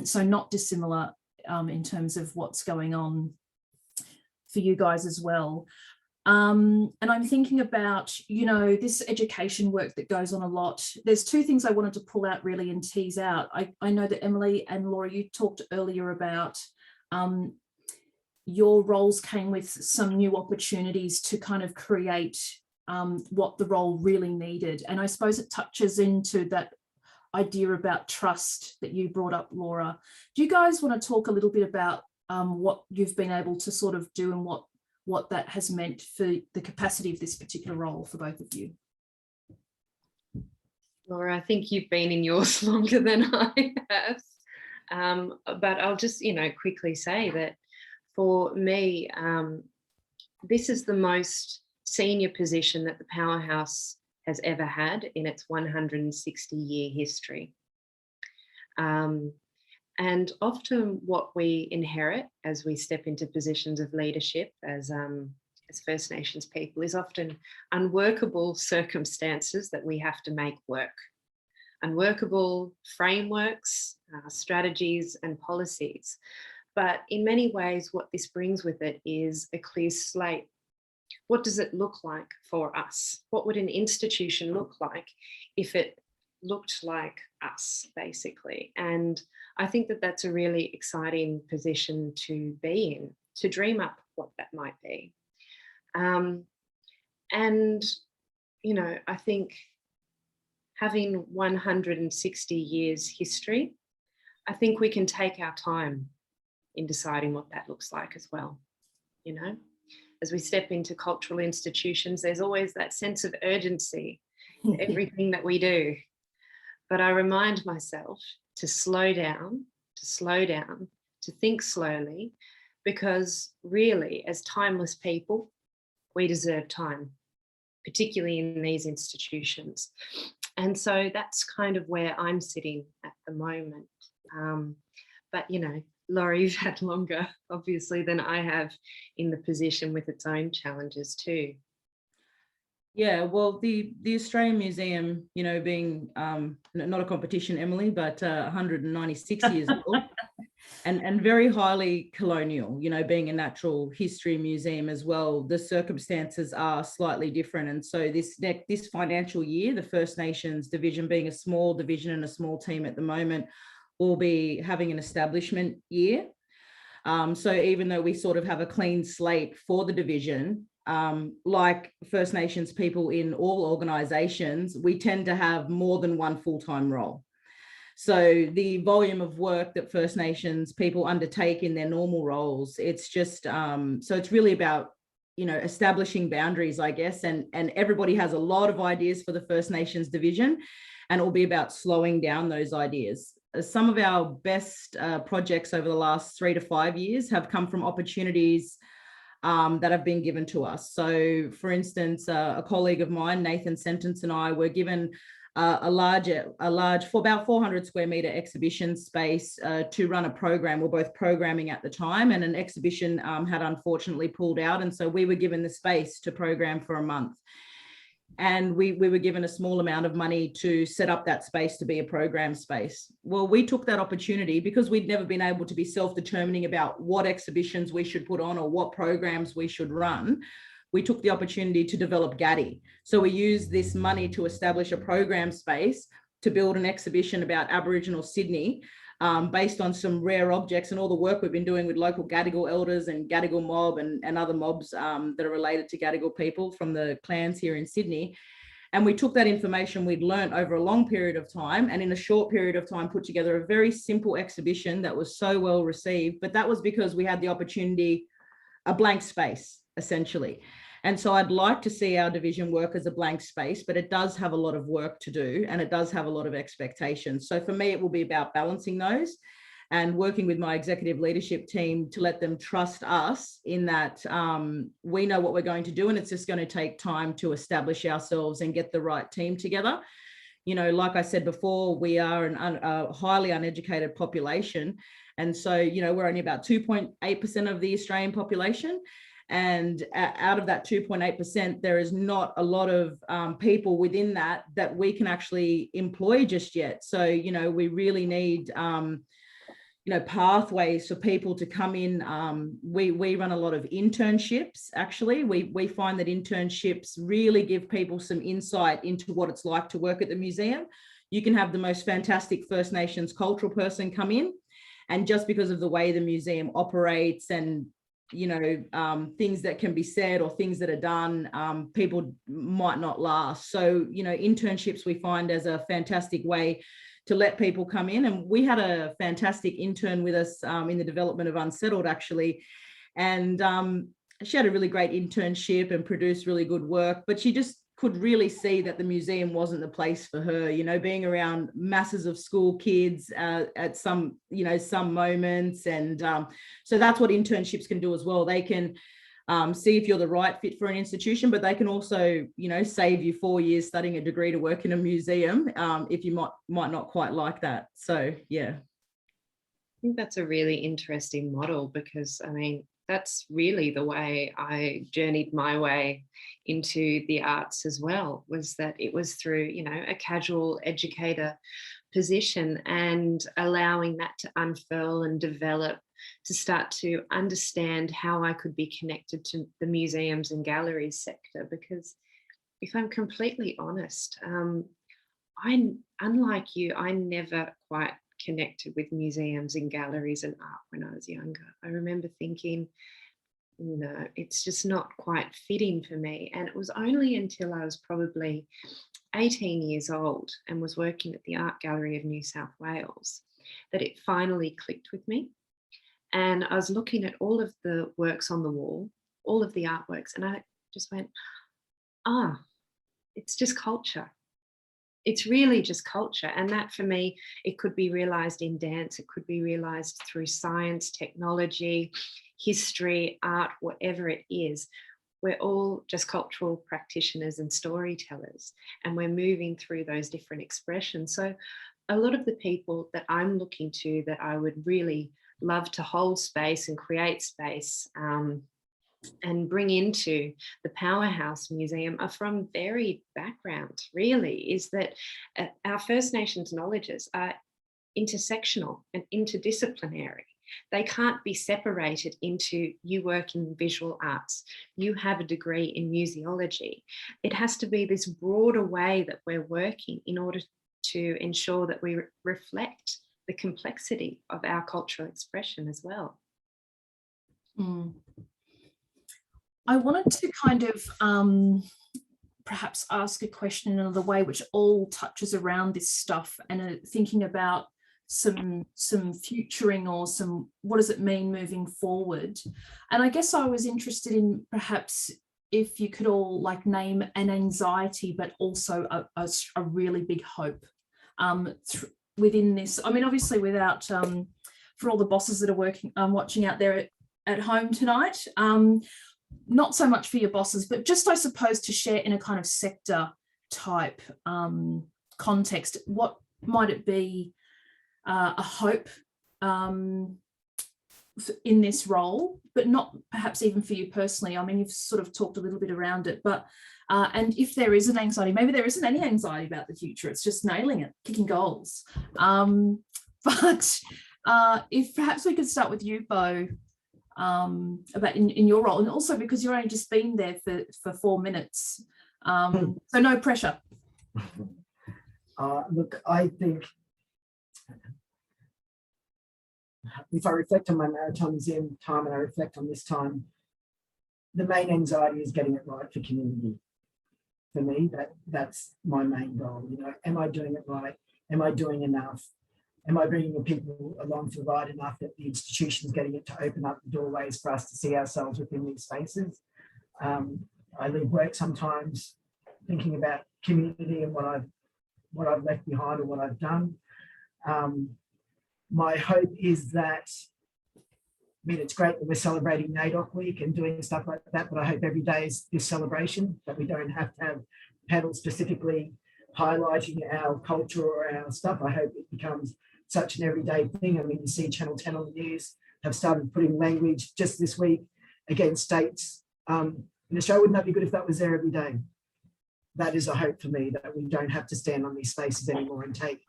So not dissimilar in terms of what's going on for you guys as well. And I'm thinking about, you know, this education work that goes on a lot. There's two things I wanted to pull out really and tease out. I know that Emily and Laura, you talked earlier about your roles came with some new opportunities to kind of create what the role really needed. And I suppose it touches into that idea about trust that you brought up, Laura. Do you guys want to talk a little bit about what you've been able to sort of do and what that has meant for the capacity of this particular role for both of you? Laura, I think you've been in yours longer than I have. But I'll just, you know, quickly say that for me, this is the most senior position that the Powerhouse has ever had in its 160-year history. And often what we inherit as we step into positions of leadership as First Nations people is often unworkable circumstances that we have to make work. Unworkable frameworks, strategies and policies. But in many ways, what this brings with it is a clear slate. What does it look like for us? What would an institution look like if it looked like us, basically? And I think that that's a really exciting position to be in, to dream up what that might be. And, you know, I think having 160 years history, I think we can take our time in deciding what that looks like as well. You know, as we step into cultural institutions, there's always that sense of urgency in everything that we do. But I remind myself to slow down, to think slowly, because really, as timeless people, we deserve time, particularly in these institutions. And so that's kind of where I'm sitting at the moment. But, you know, Laurie, you've had longer, obviously, than I have in the position with its own challenges too. Yeah, well, the Australian Museum, you know, being not a competition, Emily, but 196 years old and very highly colonial, you know, being a natural history museum as well, the circumstances are slightly different. And so this financial year, the First Nations division, being a small division and a small team at the moment, will be having an establishment year. So even though we sort of have a clean slate for the division, like First Nations people in all organisations, we tend to have more than one full-time role. So the volume of work that First Nations people undertake in their normal roles, it's just, so it's really about, you know, establishing boundaries, I guess, and everybody has a lot of ideas for the First Nations division, and it will be about slowing down those ideas. Some of our best projects over the last 3 to 5 years have come from opportunities that have been given to us. So for instance, a colleague of mine, Nathan Sentence, and I were given a large for about 400 square metre exhibition space to run a program. We're both programming at the time, and an exhibition had unfortunately pulled out. And so we were given the space to program for a month. And we were given a small amount of money to set up that space to be a program space. Well, we took that opportunity because we'd never been able to be self-determining about what exhibitions we should put on or what programs we should run. We took the opportunity to develop GADI. So we used this money to establish a program space to build an exhibition about Aboriginal Sydney, based on some rare objects and all the work we've been doing with local Gadigal elders and Gadigal mob and other mobs that are related to Gadigal people from the clans here in Sydney. And we took that information we'd learnt over a long period of time, and in a short period of time put together a very simple exhibition that was so well received. But that was because we had the opportunity, a blank space, essentially. And so I'd like to see our division work as a blank space, but it does have a lot of work to do, and it does have a lot of expectations. So for me, it will be about balancing those and working with my executive leadership team to let them trust us in that we know what we're going to do, and it's just going to take time to establish ourselves and get the right team together. You know, like I said before, we are a highly uneducated population. And so, you know, we're only about 2.8% of the Australian population. And out of that 2.8%, there is not a lot of people within that we can actually employ just yet. So, you know, we really need, you know, pathways for people to come in. We run a lot of internships, actually. We find that internships really give people some insight into what it's like to work at the museum. You can have the most fantastic First Nations cultural person come in, and just because of the way the museum operates and you know, things that can be said or things that are done, people might not last. So, you know, internships we find as a fantastic way to let people come in. And we had a fantastic intern with us in the development of Unsettled, actually. And she had a really great internship and produced really good work, but she just could really see that the museum wasn't the place for her, you know, being around masses of school kids at some, you know, some moments. And so that's what internships can do as well. They can see if you're the right fit for an institution, but they can also, you know, save you 4 years studying a degree to work in a museum if you might not quite like that. So, yeah. think that's a really interesting model, because I mean, that's really the way I journeyed my way into the arts as well, was that it was through, you know, a casual educator position, and allowing that to unfurl and develop, to start to understand how I could be connected to the museums and galleries sector. Because if I'm completely honest, unlike you, I never quite connected with museums and galleries and art when I was younger. I remember thinking, no, it's just not quite fitting for me. And it was only until I was probably 18 years old and was working at the Art Gallery of New South Wales that it finally clicked with me. And I was looking at all of the works on the wall, all of the artworks, and I just went, it's just culture. It's really just culture. And that, for me, it could be realized in dance, it could be realized through science, technology, history, art, whatever it is. We're all just cultural practitioners and storytellers, and we're moving through those different expressions. So a lot of the people that I'm looking to, that I would really love to hold space and create space and bring into the Powerhouse Museum, are from varied backgrounds, really. Is that our First Nations knowledges are intersectional and interdisciplinary. They can't be separated into, you work in visual arts, you have a degree in museology. It has to be this broader way that we're working in order to ensure that we reflect the complexity of our cultural expression as well. I wanted to kind of perhaps ask a question in another way, which all touches around this stuff, and thinking about some futuring, or some, what does it mean moving forward? And I guess I was interested in perhaps if you could all like name an anxiety, but also a really big hope within this. I mean, obviously without, for all the bosses that are watching out there at home tonight, not so much for your bosses, but just, I suppose, to share in a kind of sector type context, what might it be a hope in this role, but not perhaps even for you personally? I mean, you've sort of talked a little bit around it, but and if there is an anxiety, maybe there isn't any anxiety about the future, it's just nailing it, kicking goals. But if perhaps we could start with you, Bo, about in your role, and also because you're only just been there for 4 minutes, so no pressure. Look, I think if I reflect on my Maritime Museum time and I reflect on this time, the main anxiety is getting it right for community. For me, that's my main goal. You know, am I doing it right? Am I doing enough? Am I bringing the people along for the ride enough that the institution's getting it to open up the doorways for us to see ourselves within these spaces? I leave work sometimes thinking about community and what I've left behind or what I've done. My hope is that, I mean, it's great that we're celebrating Naidoc Week and doing stuff like that, but I hope every day is this celebration, that we don't have to have panels specifically highlighting our culture or our stuff. I hope it becomes such an everyday thing. I mean, you see Channel 10 on the news have started putting language just this week against states in Australia. Wouldn't that be good if that was there every day? That is a hope for me, that we don't have to stand on these spaces anymore and take,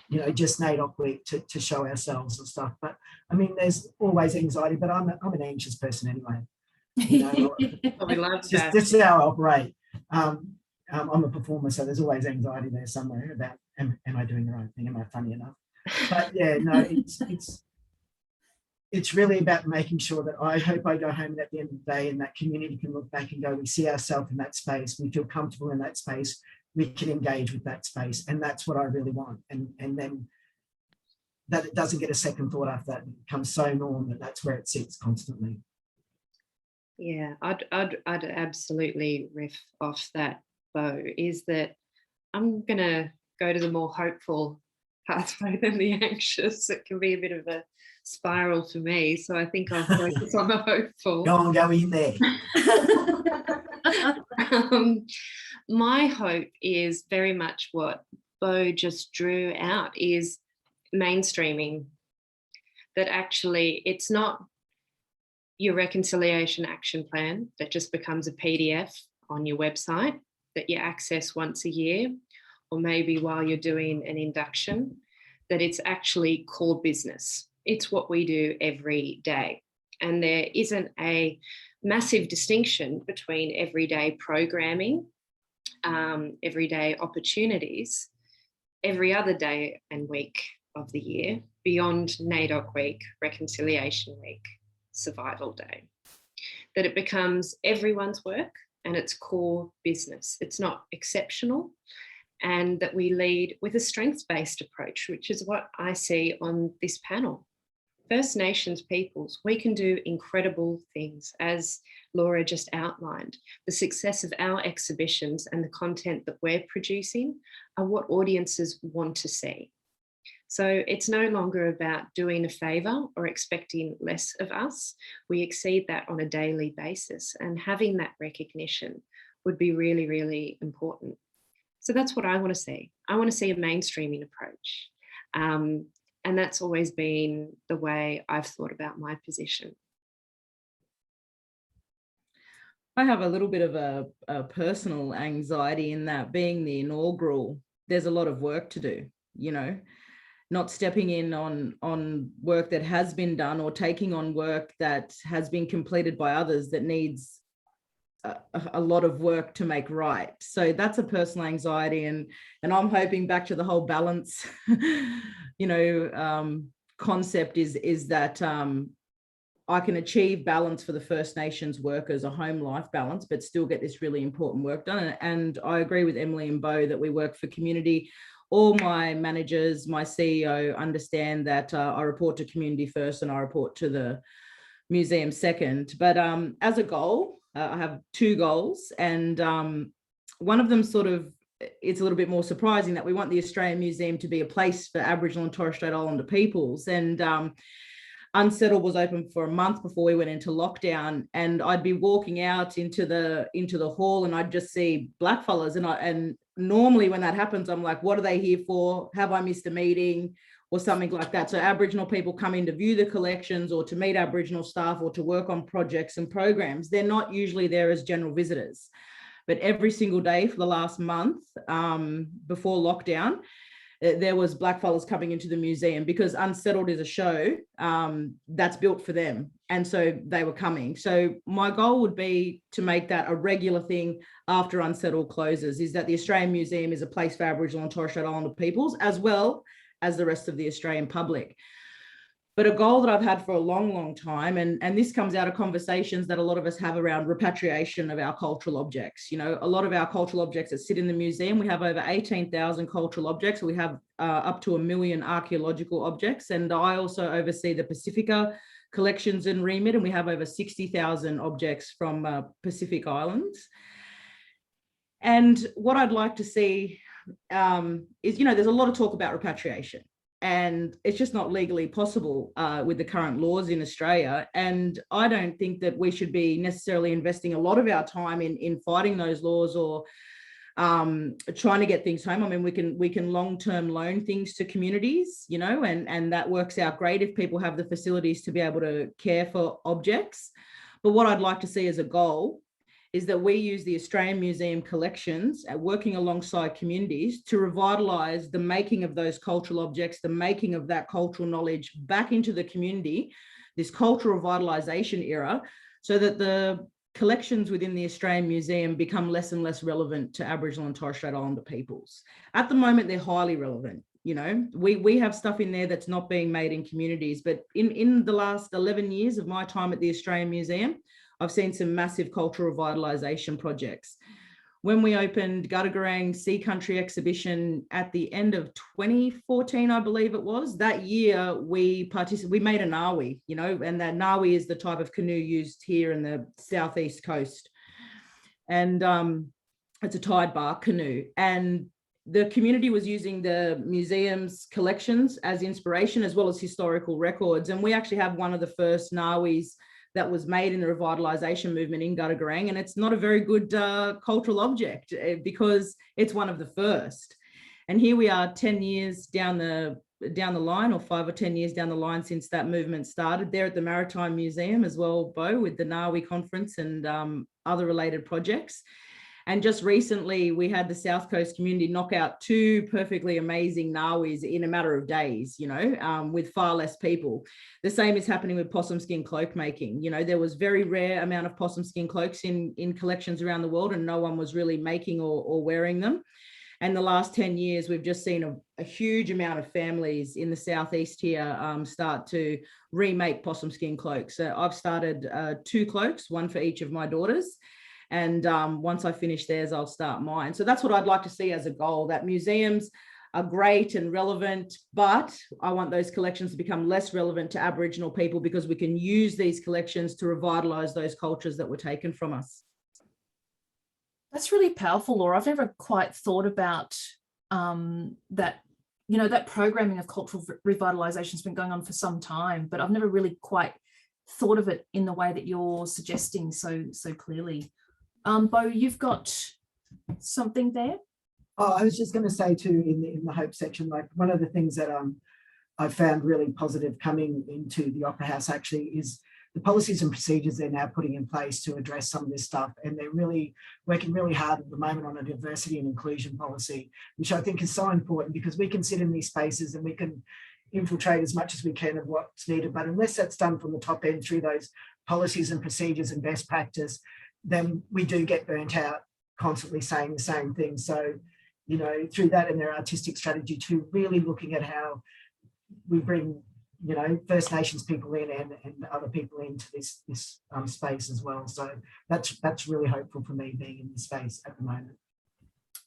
you know, just Naidoc Week to show ourselves and stuff. But I mean, there's always anxiety, but I'm an anxious person anyway. You know, we love that. This is how I operate. I'm a performer, so there's always anxiety there somewhere about, am I doing the right thing? Am I funny enough? But yeah, no, it's really about making sure that I hope I go home and at the end of the day and that community can look back and go, we see ourselves in that space, we feel comfortable in that space, we can engage with that space, and that's what I really want. And then that it doesn't get a second thought after that, it becomes so norm that that's where it sits constantly. Yeah, I'd absolutely riff off that, Bo, is that I'm gonna go to the more hopeful pathway than the anxious. It can be a bit of a spiral for me, so I think I'll focus on the hopeful. Go in there. My hope is very much what Bo just drew out, is mainstreaming, that actually it's not your reconciliation action plan that just becomes a PDF on your website that you access once a year, or maybe while you're doing an induction, that it's actually core business. It's what we do every day. And there isn't a massive distinction between everyday programming, everyday opportunities, every other day and week of the year, beyond Naidoc week, reconciliation week, survival day. That it becomes everyone's work and it's core business. It's not exceptional, and that we lead with a strengths-based approach, which is what I see on this panel. First Nations peoples, we can do incredible things, as Laura just outlined. The success of our exhibitions and the content that we're producing are what audiences want to see. So it's no longer about doing a favour or expecting less of us. We exceed that on a daily basis, and having that recognition would be really, really important. So that's what I want to see. I want to see a mainstreaming approach. And that's always been the way I've thought about my position. I have a little bit of a personal anxiety in that, being the inaugural, there's a lot of work to do, you know, not stepping in on work that has been done or taking on work that has been completed by others that needs a lot of work to make right. So that's a personal anxiety, and I'm hoping, back to the whole balance concept, is that I can achieve balance for the First Nations workers, a home life balance, but still get this really important work done. And I agree with Emily and Bo that we work for community. All my managers, my CEO understand that I report to community first and I report to the museum second. But as a goal, I have two goals, and one of them it's a little bit more surprising, that we want the Australian Museum to be a place for Aboriginal and Torres Strait Islander peoples. And Unsettled was open for a month before we went into lockdown, and I'd be walking out into the hall and I'd just see blackfellas, and normally when that happens, I'm like, what are they here for? Have I missed a meeting or something like that? So Aboriginal people come in to view the collections or to meet Aboriginal staff or to work on projects and programs. They're not usually there as general visitors. But every single day for the last month before lockdown, there was blackfellas coming into the museum, because Unsettled is a show that's built for them. And so they were coming. So my goal would be to make that a regular thing after Unsettled closes, is that the Australian Museum is a place for Aboriginal and Torres Strait Islander peoples, as well as the rest of the Australian public. But a goal that I've had for a long, long time, and this comes out of conversations that a lot of us have around repatriation of our cultural objects. You know, a lot of our cultural objects that sit in the museum, we have over 18,000 cultural objects. We have up to 1 million archaeological objects. And I also oversee the Pacifica collections and remit, and we have over 60,000 objects from Pacific Islands. And what I'd like to see is, there's a lot of talk about repatriation, and it's just not legally possible with the current laws in Australia. And I don't think that we should be necessarily investing a lot of our time in fighting those laws or trying to get things home. I mean, we can long-term loan things to communities, and that works out great if people have the facilities to be able to care for objects. But what I'd like to see as a goal is that we use the Australian Museum collections working alongside communities to revitalise the making of those cultural objects, the making of that cultural knowledge back into the community, this cultural revitalisation era, so that the collections within the Australian Museum become less and less relevant to Aboriginal and Torres Strait Islander peoples. At the moment, they're highly relevant. We have stuff in there that's not being made in communities, but in the last 11 years of my time at the Australian Museum, I've seen some massive cultural revitalisation projects. When we opened Guttergarang Sea Country exhibition at the end of 2014, I believe it was, that year we made a Nawi, and that Nawi is the type of canoe used here in the southeast coast. And it's a tide bark canoe. And the community was using the museum's collections as inspiration, as well as historical records. And we actually have one of the first Nawis that was made in the revitalisation movement in Guttergarang, and it's not a very good cultural object because it's one of the first. And here we are 10 years down the down the line, or 5 or 10 years down the line since that movement started. There at the Maritime Museum as well, Bo, with the NAWI conference and other related projects. And just recently, we had the South Coast community knock out 2 perfectly amazing Nawis in a matter of days, you know, with far less people. The same is happening with possum skin cloak making. You know, there was very rare amount of possum skin cloaks in collections around the world, and no one was really making or wearing them. And the last 10 years, we've just seen a huge amount of families in the southeast here start to remake possum skin cloaks. So I've started 2 cloaks, 1 for each of my daughters. And once I finish theirs, I'll start mine. So that's what I'd like to see as a goal, that museums are great and relevant, but I want those collections to become less relevant to Aboriginal people, because we can use these collections to revitalise those cultures that were taken from us. That's really powerful, Laura. I've never quite thought about that, you know, that programming of cultural revitalisation has been going on for some time, but I've never really quite thought of it in the way that you're suggesting so clearly. Bo, you've got something there? Oh, I was just going to say too, in the hope section, like one of the things that I found really positive coming into the Opera House actually is the policies and procedures they're now putting in place to address some of this stuff. And they're really working really hard at the moment on a diversity and inclusion policy, which I think is so important, because we can sit in these spaces and we can infiltrate as much as we can of what's needed. But unless that's done from the top end through those policies and procedures and best practice, then we do get burnt out constantly saying the same thing. So, you know, through that and their artistic strategy too, really looking at how we bring, you know, First Nations people in and other people into this space as well. So that's really hopeful for me being in this space at the moment.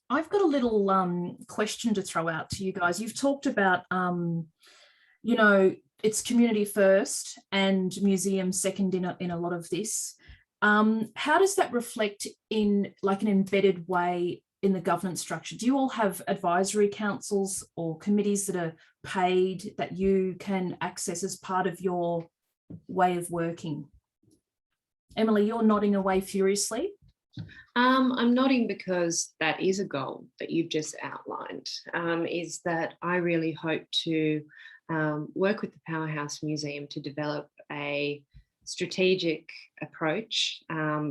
I've got a little question to throw out to you guys. You've talked about, you know, it's community first and museum second in a lot of this. How does that reflect in like an embedded way in the governance structure? Do you all have advisory councils or committees that are paid that you can access as part of your way of working? Emily, you're nodding away furiously. I'm nodding because that is a goal that you've just outlined, is that I really hope to work with the Powerhouse Museum to develop a strategic approach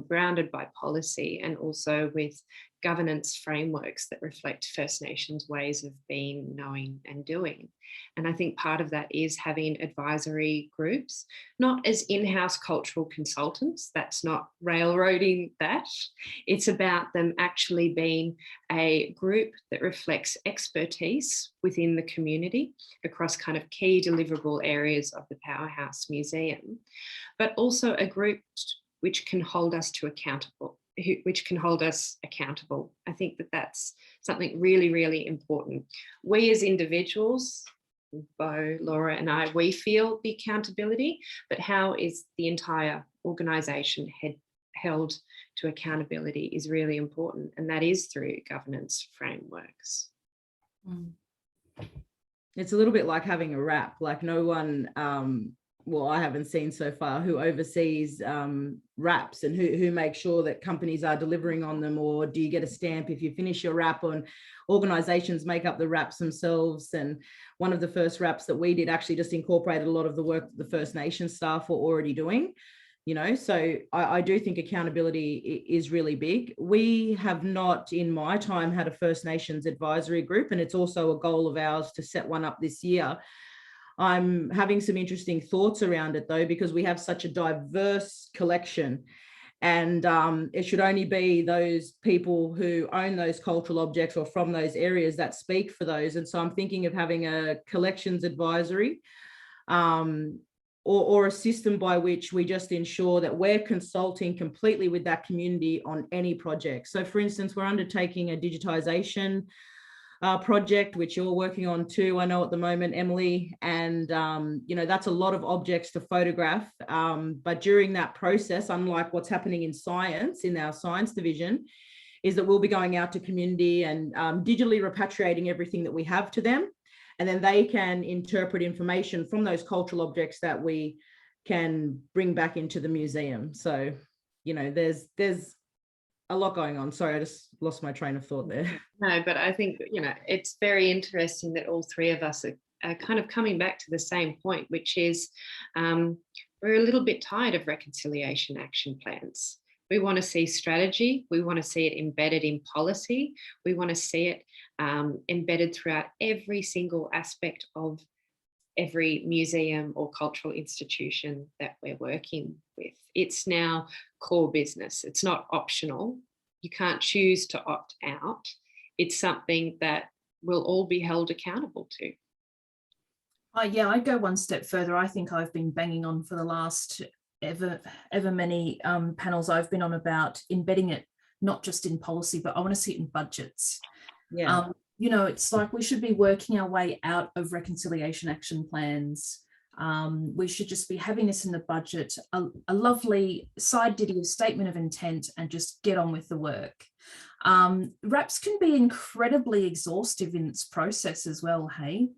grounded by policy, and also with governance frameworks that reflect First Nations ways of being, knowing and doing. And I think part of that is having advisory groups, not as in-house cultural consultants. That's not railroading that. It's about them actually being a group that reflects expertise within the community across kind of key deliverable areas of the Powerhouse Museum, but also a group which can hold us accountable. I think that that's something really, really important. We as individuals, Bo, Laura and I, we feel the accountability, but how is the entire organisation held to accountability is really important, and that is through governance frameworks. It's a little bit like having a rap, like no one, well, I haven't seen so far, who oversees RAPs and who makes sure that companies are delivering on them, or do you get a stamp if you finish your RAP? On organisations make up the RAPs themselves. And one of the first RAPs that we did actually just incorporated a lot of the work that the First Nations staff were already doing, you know. So I do think accountability is really big. We have not, in my time, had a First Nations advisory group, and it's also a goal of ours to set one up this year. I'm having some interesting thoughts around it though, because we have such a diverse collection, and it should only be those people who own those cultural objects or from those areas that speak for those. And so I'm thinking of having a collections advisory or a system by which we just ensure that we're consulting completely with that community on any project. So for instance, we're undertaking a digitisation project, which you're working on too, I know at the moment, Emily, and you know, that's a lot of objects to photograph, but during that process, unlike what's happening in science, in our science division, is that we'll be going out to community and digitally repatriating everything that we have to them, and then they can interpret information from those cultural objects that we can bring back into the museum. So, you know, there's a lot going on. Sorry, I just lost my train of thought there. No, but I think, you know, it's very interesting that all three of us are kind of coming back to the same point, which is we're a little bit tired of reconciliation action plans. We want to see strategy. We want to see it embedded in policy. We want to see it embedded throughout every single aspect of every museum or cultural institution that we're working with. It's now core business. It's not optional. You can't choose to opt out. It's something that we'll all be held accountable to. Yeah, I'd go one step further. I think I've been banging on for the last ever many panels I've been on about embedding it, not just in policy, but I want to see it in budgets. Yeah. You know, it's like we should be working our way out of reconciliation action plans. We should just be having this in the budget, a lovely side ditty of statement of intent, and just get on with the work. RAPs can be incredibly exhaustive in its process as well, hey?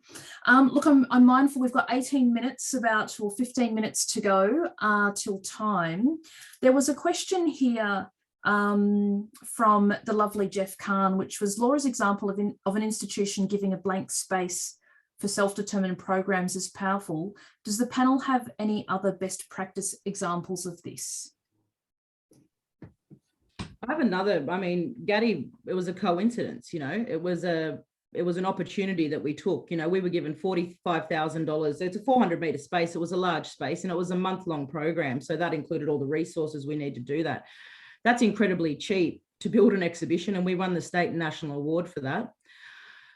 Look, I'm mindful we've got 18 minutes or 15 minutes to go till time. There was a question here from the lovely Jeff Kahn, which was Laura's example of an institution giving a blank space for self-determined programs is powerful. Does the panel have any other best practice examples of this? I have another. I mean, Gaddy, it was a coincidence, you know, it was an opportunity that we took. You know, we were given $45,000. It's a 400 metre space. It was a large space, and it was a month-long program. So that included all the resources we need to do that. That's incredibly cheap to build an exhibition, and we won the state and national award for that.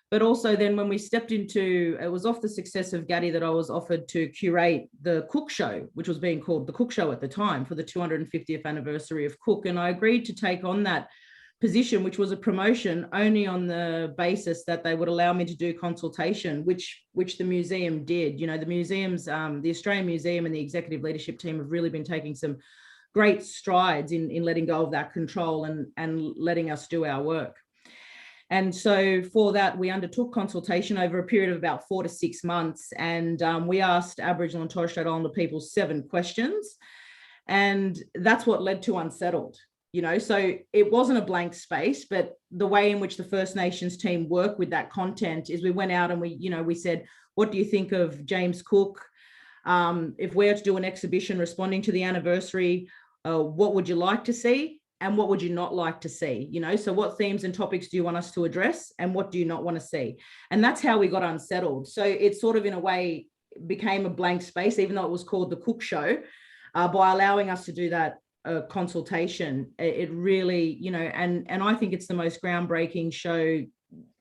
But also then when we stepped into, it was off the success of Gaddy that I was offered to curate the Cook Show, which was being called the Cook Show at the time, for the 250th anniversary of Cook. And I agreed to take on that position, which was a promotion only on the basis that they would allow me to do consultation, which the museum did. You know, the museums, the Australian Museum and the executive leadership team have really been taking some great strides in letting go of that control and letting us do our work. And so for that, we undertook consultation over a period of about 4 to 6 months. And we asked Aboriginal and Torres Strait Islander people 7 questions. And that's what led to Unsettled. You know, so it wasn't a blank space, but the way in which the First Nations team worked with that content is we went out and we said, what do you think of James Cook? If we're to do an exhibition responding to the anniversary, what would you like to see? And what would you not like to see? You know, so what themes and topics do you want us to address, and what do you not want to see? And that's how we got Unsettled. So it sort of, in a way, became a blank space, even though it was called the Cook Show, by allowing us to do that consultation. It really, you know, and I think it's the most groundbreaking show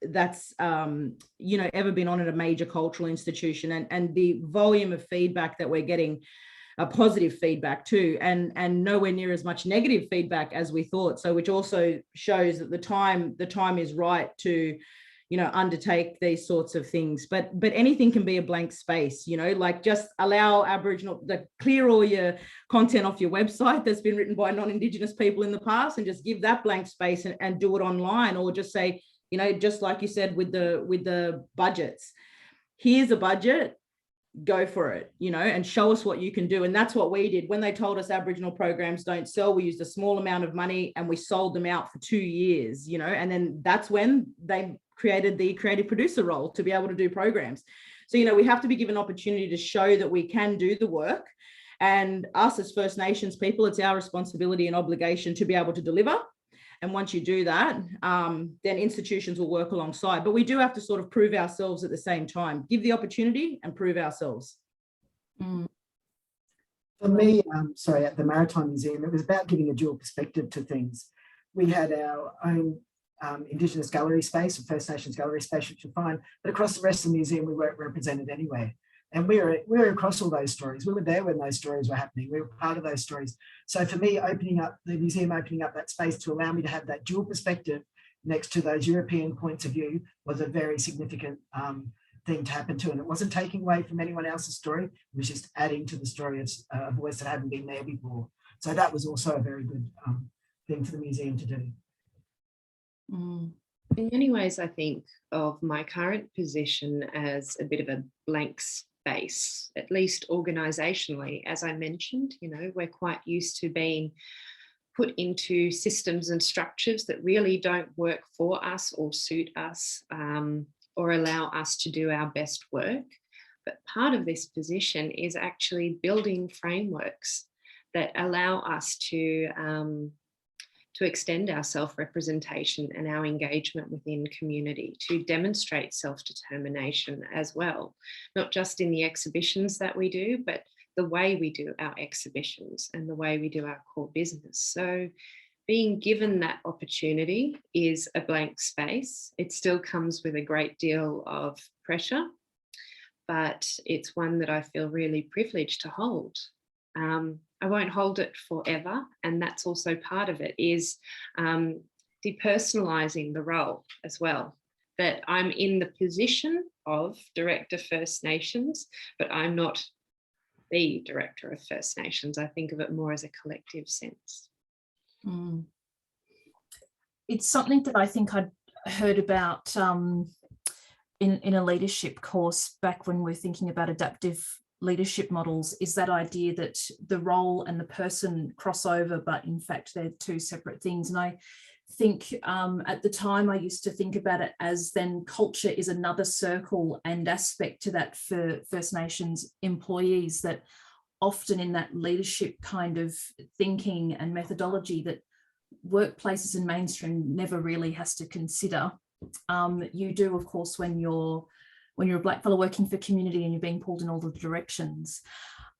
that's, you know, ever been on at a major cultural institution, and the volume of feedback that we're getting, positive feedback too, and nowhere near as much negative feedback as we thought. So which also shows that the time is right to, you know, undertake these sorts of things. But anything can be a blank space, you know, like just allow Aboriginal, clear all your content off your website that's been written by non-Indigenous people in the past, and just give that blank space and do it online. Or just say, you know, just like you said with the budgets, here's a budget, go for it, you know, and show us what you can do. And that's what we did. When they told us Aboriginal programs don't sell, we used a small amount of money and we sold them out for 2 years, you know, and then that's when they created the creative producer role to be able to do programs. So, you know, we have to be given opportunity to show that we can do the work. And us as First Nations people, it's our responsibility and obligation to be able to deliver. And once you do that, then institutions will work alongside. But we do have to sort of prove ourselves at the same time, give the opportunity and prove ourselves. Mm. For me, at the Maritime Museum, it was about giving a dual perspective to things. We had our own Indigenous gallery space, or First Nations gallery space, which you find, but across the rest of the museum, we weren't represented anyway. And we were across all those stories. We were there when those stories were happening. We were part of those stories. So for me, the museum opening up that space to allow me to have that dual perspective next to those European points of view was a very significant thing to happen to. And it wasn't taking away from anyone else's story. It was just adding to the story of a voice that hadn't been there before. So that was also a very good thing for the museum to do. Mm. In many ways, I think of my current position as a bit of a blank space, at least organisationally. As I mentioned, you know, we're quite used to being put into systems and structures that really don't work for us or suit us. or allow us to do our best work. But part of this position is actually building frameworks that allow us to extend our self-representation and our engagement within community, to demonstrate self-determination as well, not just in the exhibitions that we do, but the way we do our exhibitions and the way we do our core business. So being given that opportunity is a blank space. It still comes with a great deal of pressure, but it's one that I feel really privileged to hold. I won't hold it forever, and that's also part of it, is depersonalizing the role as well. That I'm in the position of Director First Nations, but I'm not the Director of First Nations. I think of it more as a collective sense. It's something that I think I'd heard about in a leadership course back when we're thinking about adaptive leadership models, is that idea that the role and the person cross over, but in fact they're two separate things. And I think at the time I used to think about it as then culture is another circle and aspect to that for First Nations employees, that often in that leadership kind of thinking and methodology that workplaces and mainstream never really has to consider. You do, of course, when you're a black fellow working for community and you're being pulled in all the directions.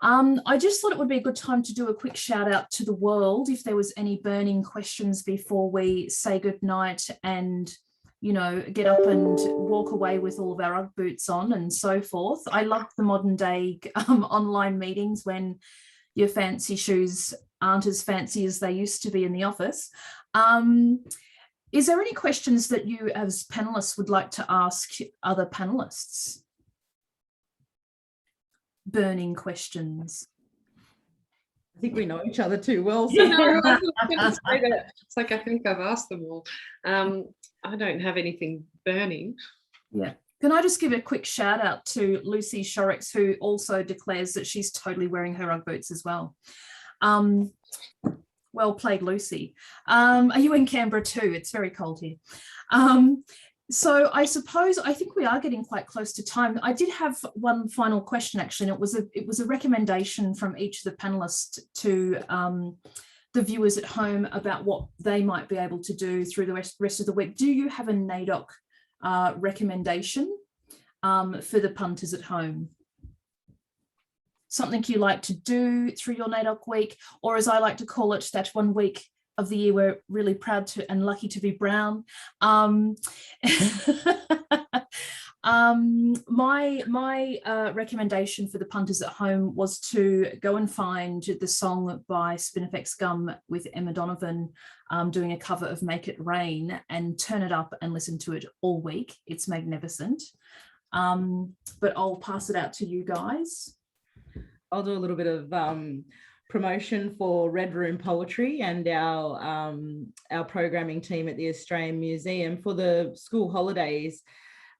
I just thought it would be a good time to do a quick shout out to the world if there was any burning questions before we say goodnight and, you know, get up and walk away with all of our Ugg boots on and so forth. I love the modern day online meetings when your fancy shoes aren't as fancy as they used to be in the office. Is there any questions that you as panelists would like to ask other panelists? Burning questions. I think we know each other too well. So. It's like I think I've asked them all. I don't have anything burning. Yeah. Can I just give a quick shout out to Lucy Shorex, who also declares that she's totally wearing her Ugg boots as well. Well played, Lucy. Are you in Canberra too? It's very cold here. So I think we are getting quite close to time. I did have one final question, actually, and it was a recommendation from each of the panelists to the viewers at home about what they might be able to do through the rest of the week. Do you have a Naidoc recommendation for the punters at home? Something you like to do through your Naidoc week, or as I like to call it, that 1 week of the year we're really proud to and lucky to be brown. My recommendation for the punters at home was to go and find the song by Spinifex Gum with Emma Donovan doing a cover of Make It Rain, and turn it up and listen to it all week. It's magnificent. But I'll pass it out to you guys. I'll do a little bit of promotion for Red Room Poetry and our programming team at the Australian Museum. For the school holidays,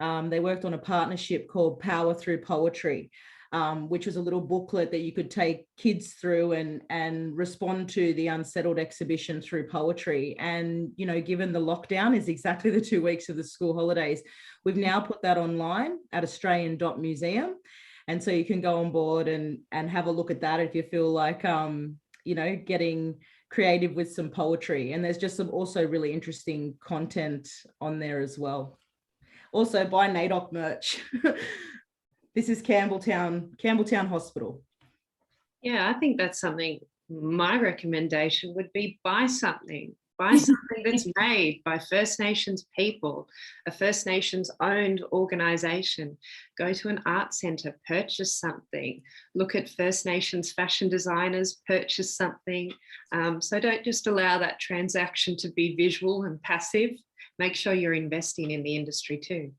they worked on a partnership called Power Through Poetry, which was a little booklet that you could take kids through and respond to the Unsettled exhibition through poetry. And, you know, given the lockdown is exactly the 2 weeks of the school holidays, we've now put that online at Australian.museum. And so you can go on board and have a look at that if you feel like, you know, getting creative with some poetry. And there's just some also really interesting content on there as well. Also buy Naidoc merch. This is Campbelltown Hospital. Yeah, I think that's something. My recommendation would be buy something that's made by First Nations people, a First Nations owned organisation. Go to an art centre, purchase something. Look at First Nations fashion designers, purchase something. So don't just allow that transaction to be visual and passive. Make sure you're investing in the industry too.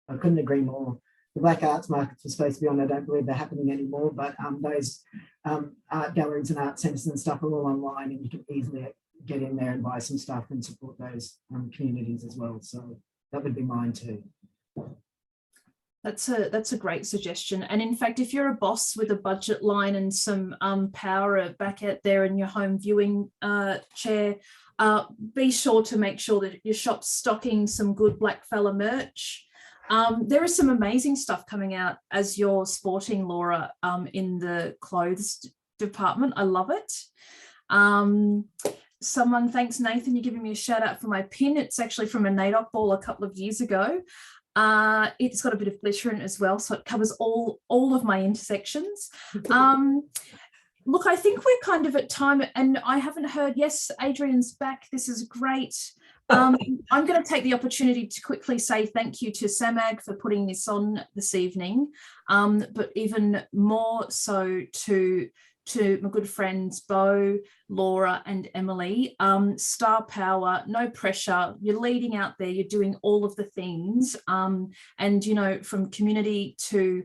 I couldn't agree more. The Black Arts markets were supposed to be on. I don't believe they're happening anymore, but those art galleries and art centres and stuff are all online, and you can easily get in there and buy some stuff and support those communities as well. So that would be mine too. That's a great suggestion. And in fact, if you're a boss with a budget line and some power back out there in your home viewing chair, be sure to make sure that your shop's stocking some good blackfella merch. There is some amazing stuff coming out as you're sporting, Laura, in the clothes department. I love it. Someone, thanks Nathan, you're giving me a shout out for my pin. It's actually from a Naidoc ball a couple of years ago. It's got a bit of glitter in it as well, so it covers all of my intersections. Look, I think we're kind of at time, and I haven't heard, yes, Adrian's back. This is great. I'm going to take the opportunity to quickly say thank you to SAMAG for putting this on this evening, but even more so to my good friends Bo, Laura and Emily. Star power, no pressure, you're leading out there, you're doing all of the things, and you know, from community to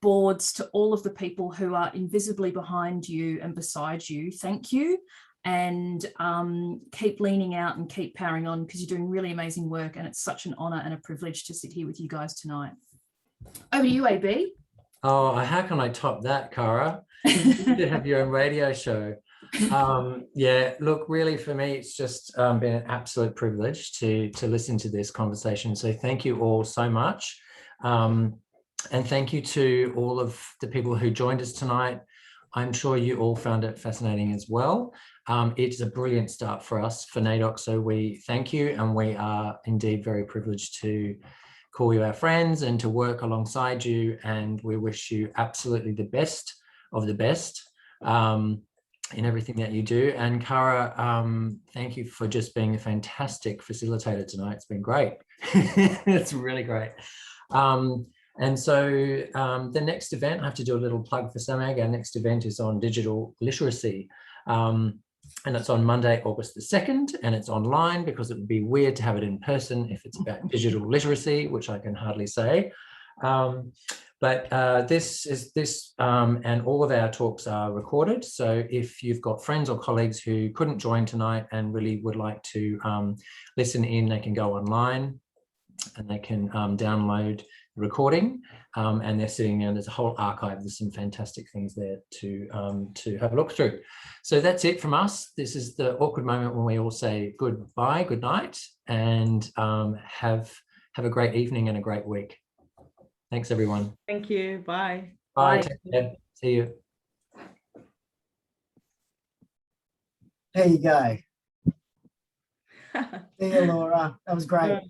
boards to all of the people who are invisibly behind you and beside you, thank you. And keep leaning out and keep powering on, because you're doing really amazing work, and it's such an honour and a privilege to sit here with you guys tonight. Over to you, AB. Oh, how can I top that, Cara? You should have your own radio show. Yeah, look, really for me, it's just been an absolute privilege to listen to this conversation. So thank you all so much. And thank you to all of the people who joined us tonight. I'm sure you all found it fascinating as well. It's a brilliant start for us for Naidoc, so we thank you, and we are indeed very privileged to call you our friends and to work alongside you, and we wish you absolutely the best of the best in everything that you do. And Cara, thank you for just being a fantastic facilitator tonight. It's been great. It's really great. And so the next event, I have to do a little plug for SAMAG. Our next event is on digital literacy. And it's on Monday, August the 2nd, and it's online because it would be weird to have it in person if it's about digital literacy, which I can hardly say. But this and all of our talks are recorded. So if you've got friends or colleagues who couldn't join tonight and really would like to listen in, they can go online and they can download the recording, and they're sitting there, and there's a whole archive. There's some fantastic things there to have a look through. So that's it from us. This is the awkward moment when we all say goodbye, good night, and have a great evening and a great week. Thanks, everyone. Thank you. Bye. Bye. Bye. Take care. See you. There you go. See you, Laura. That was great.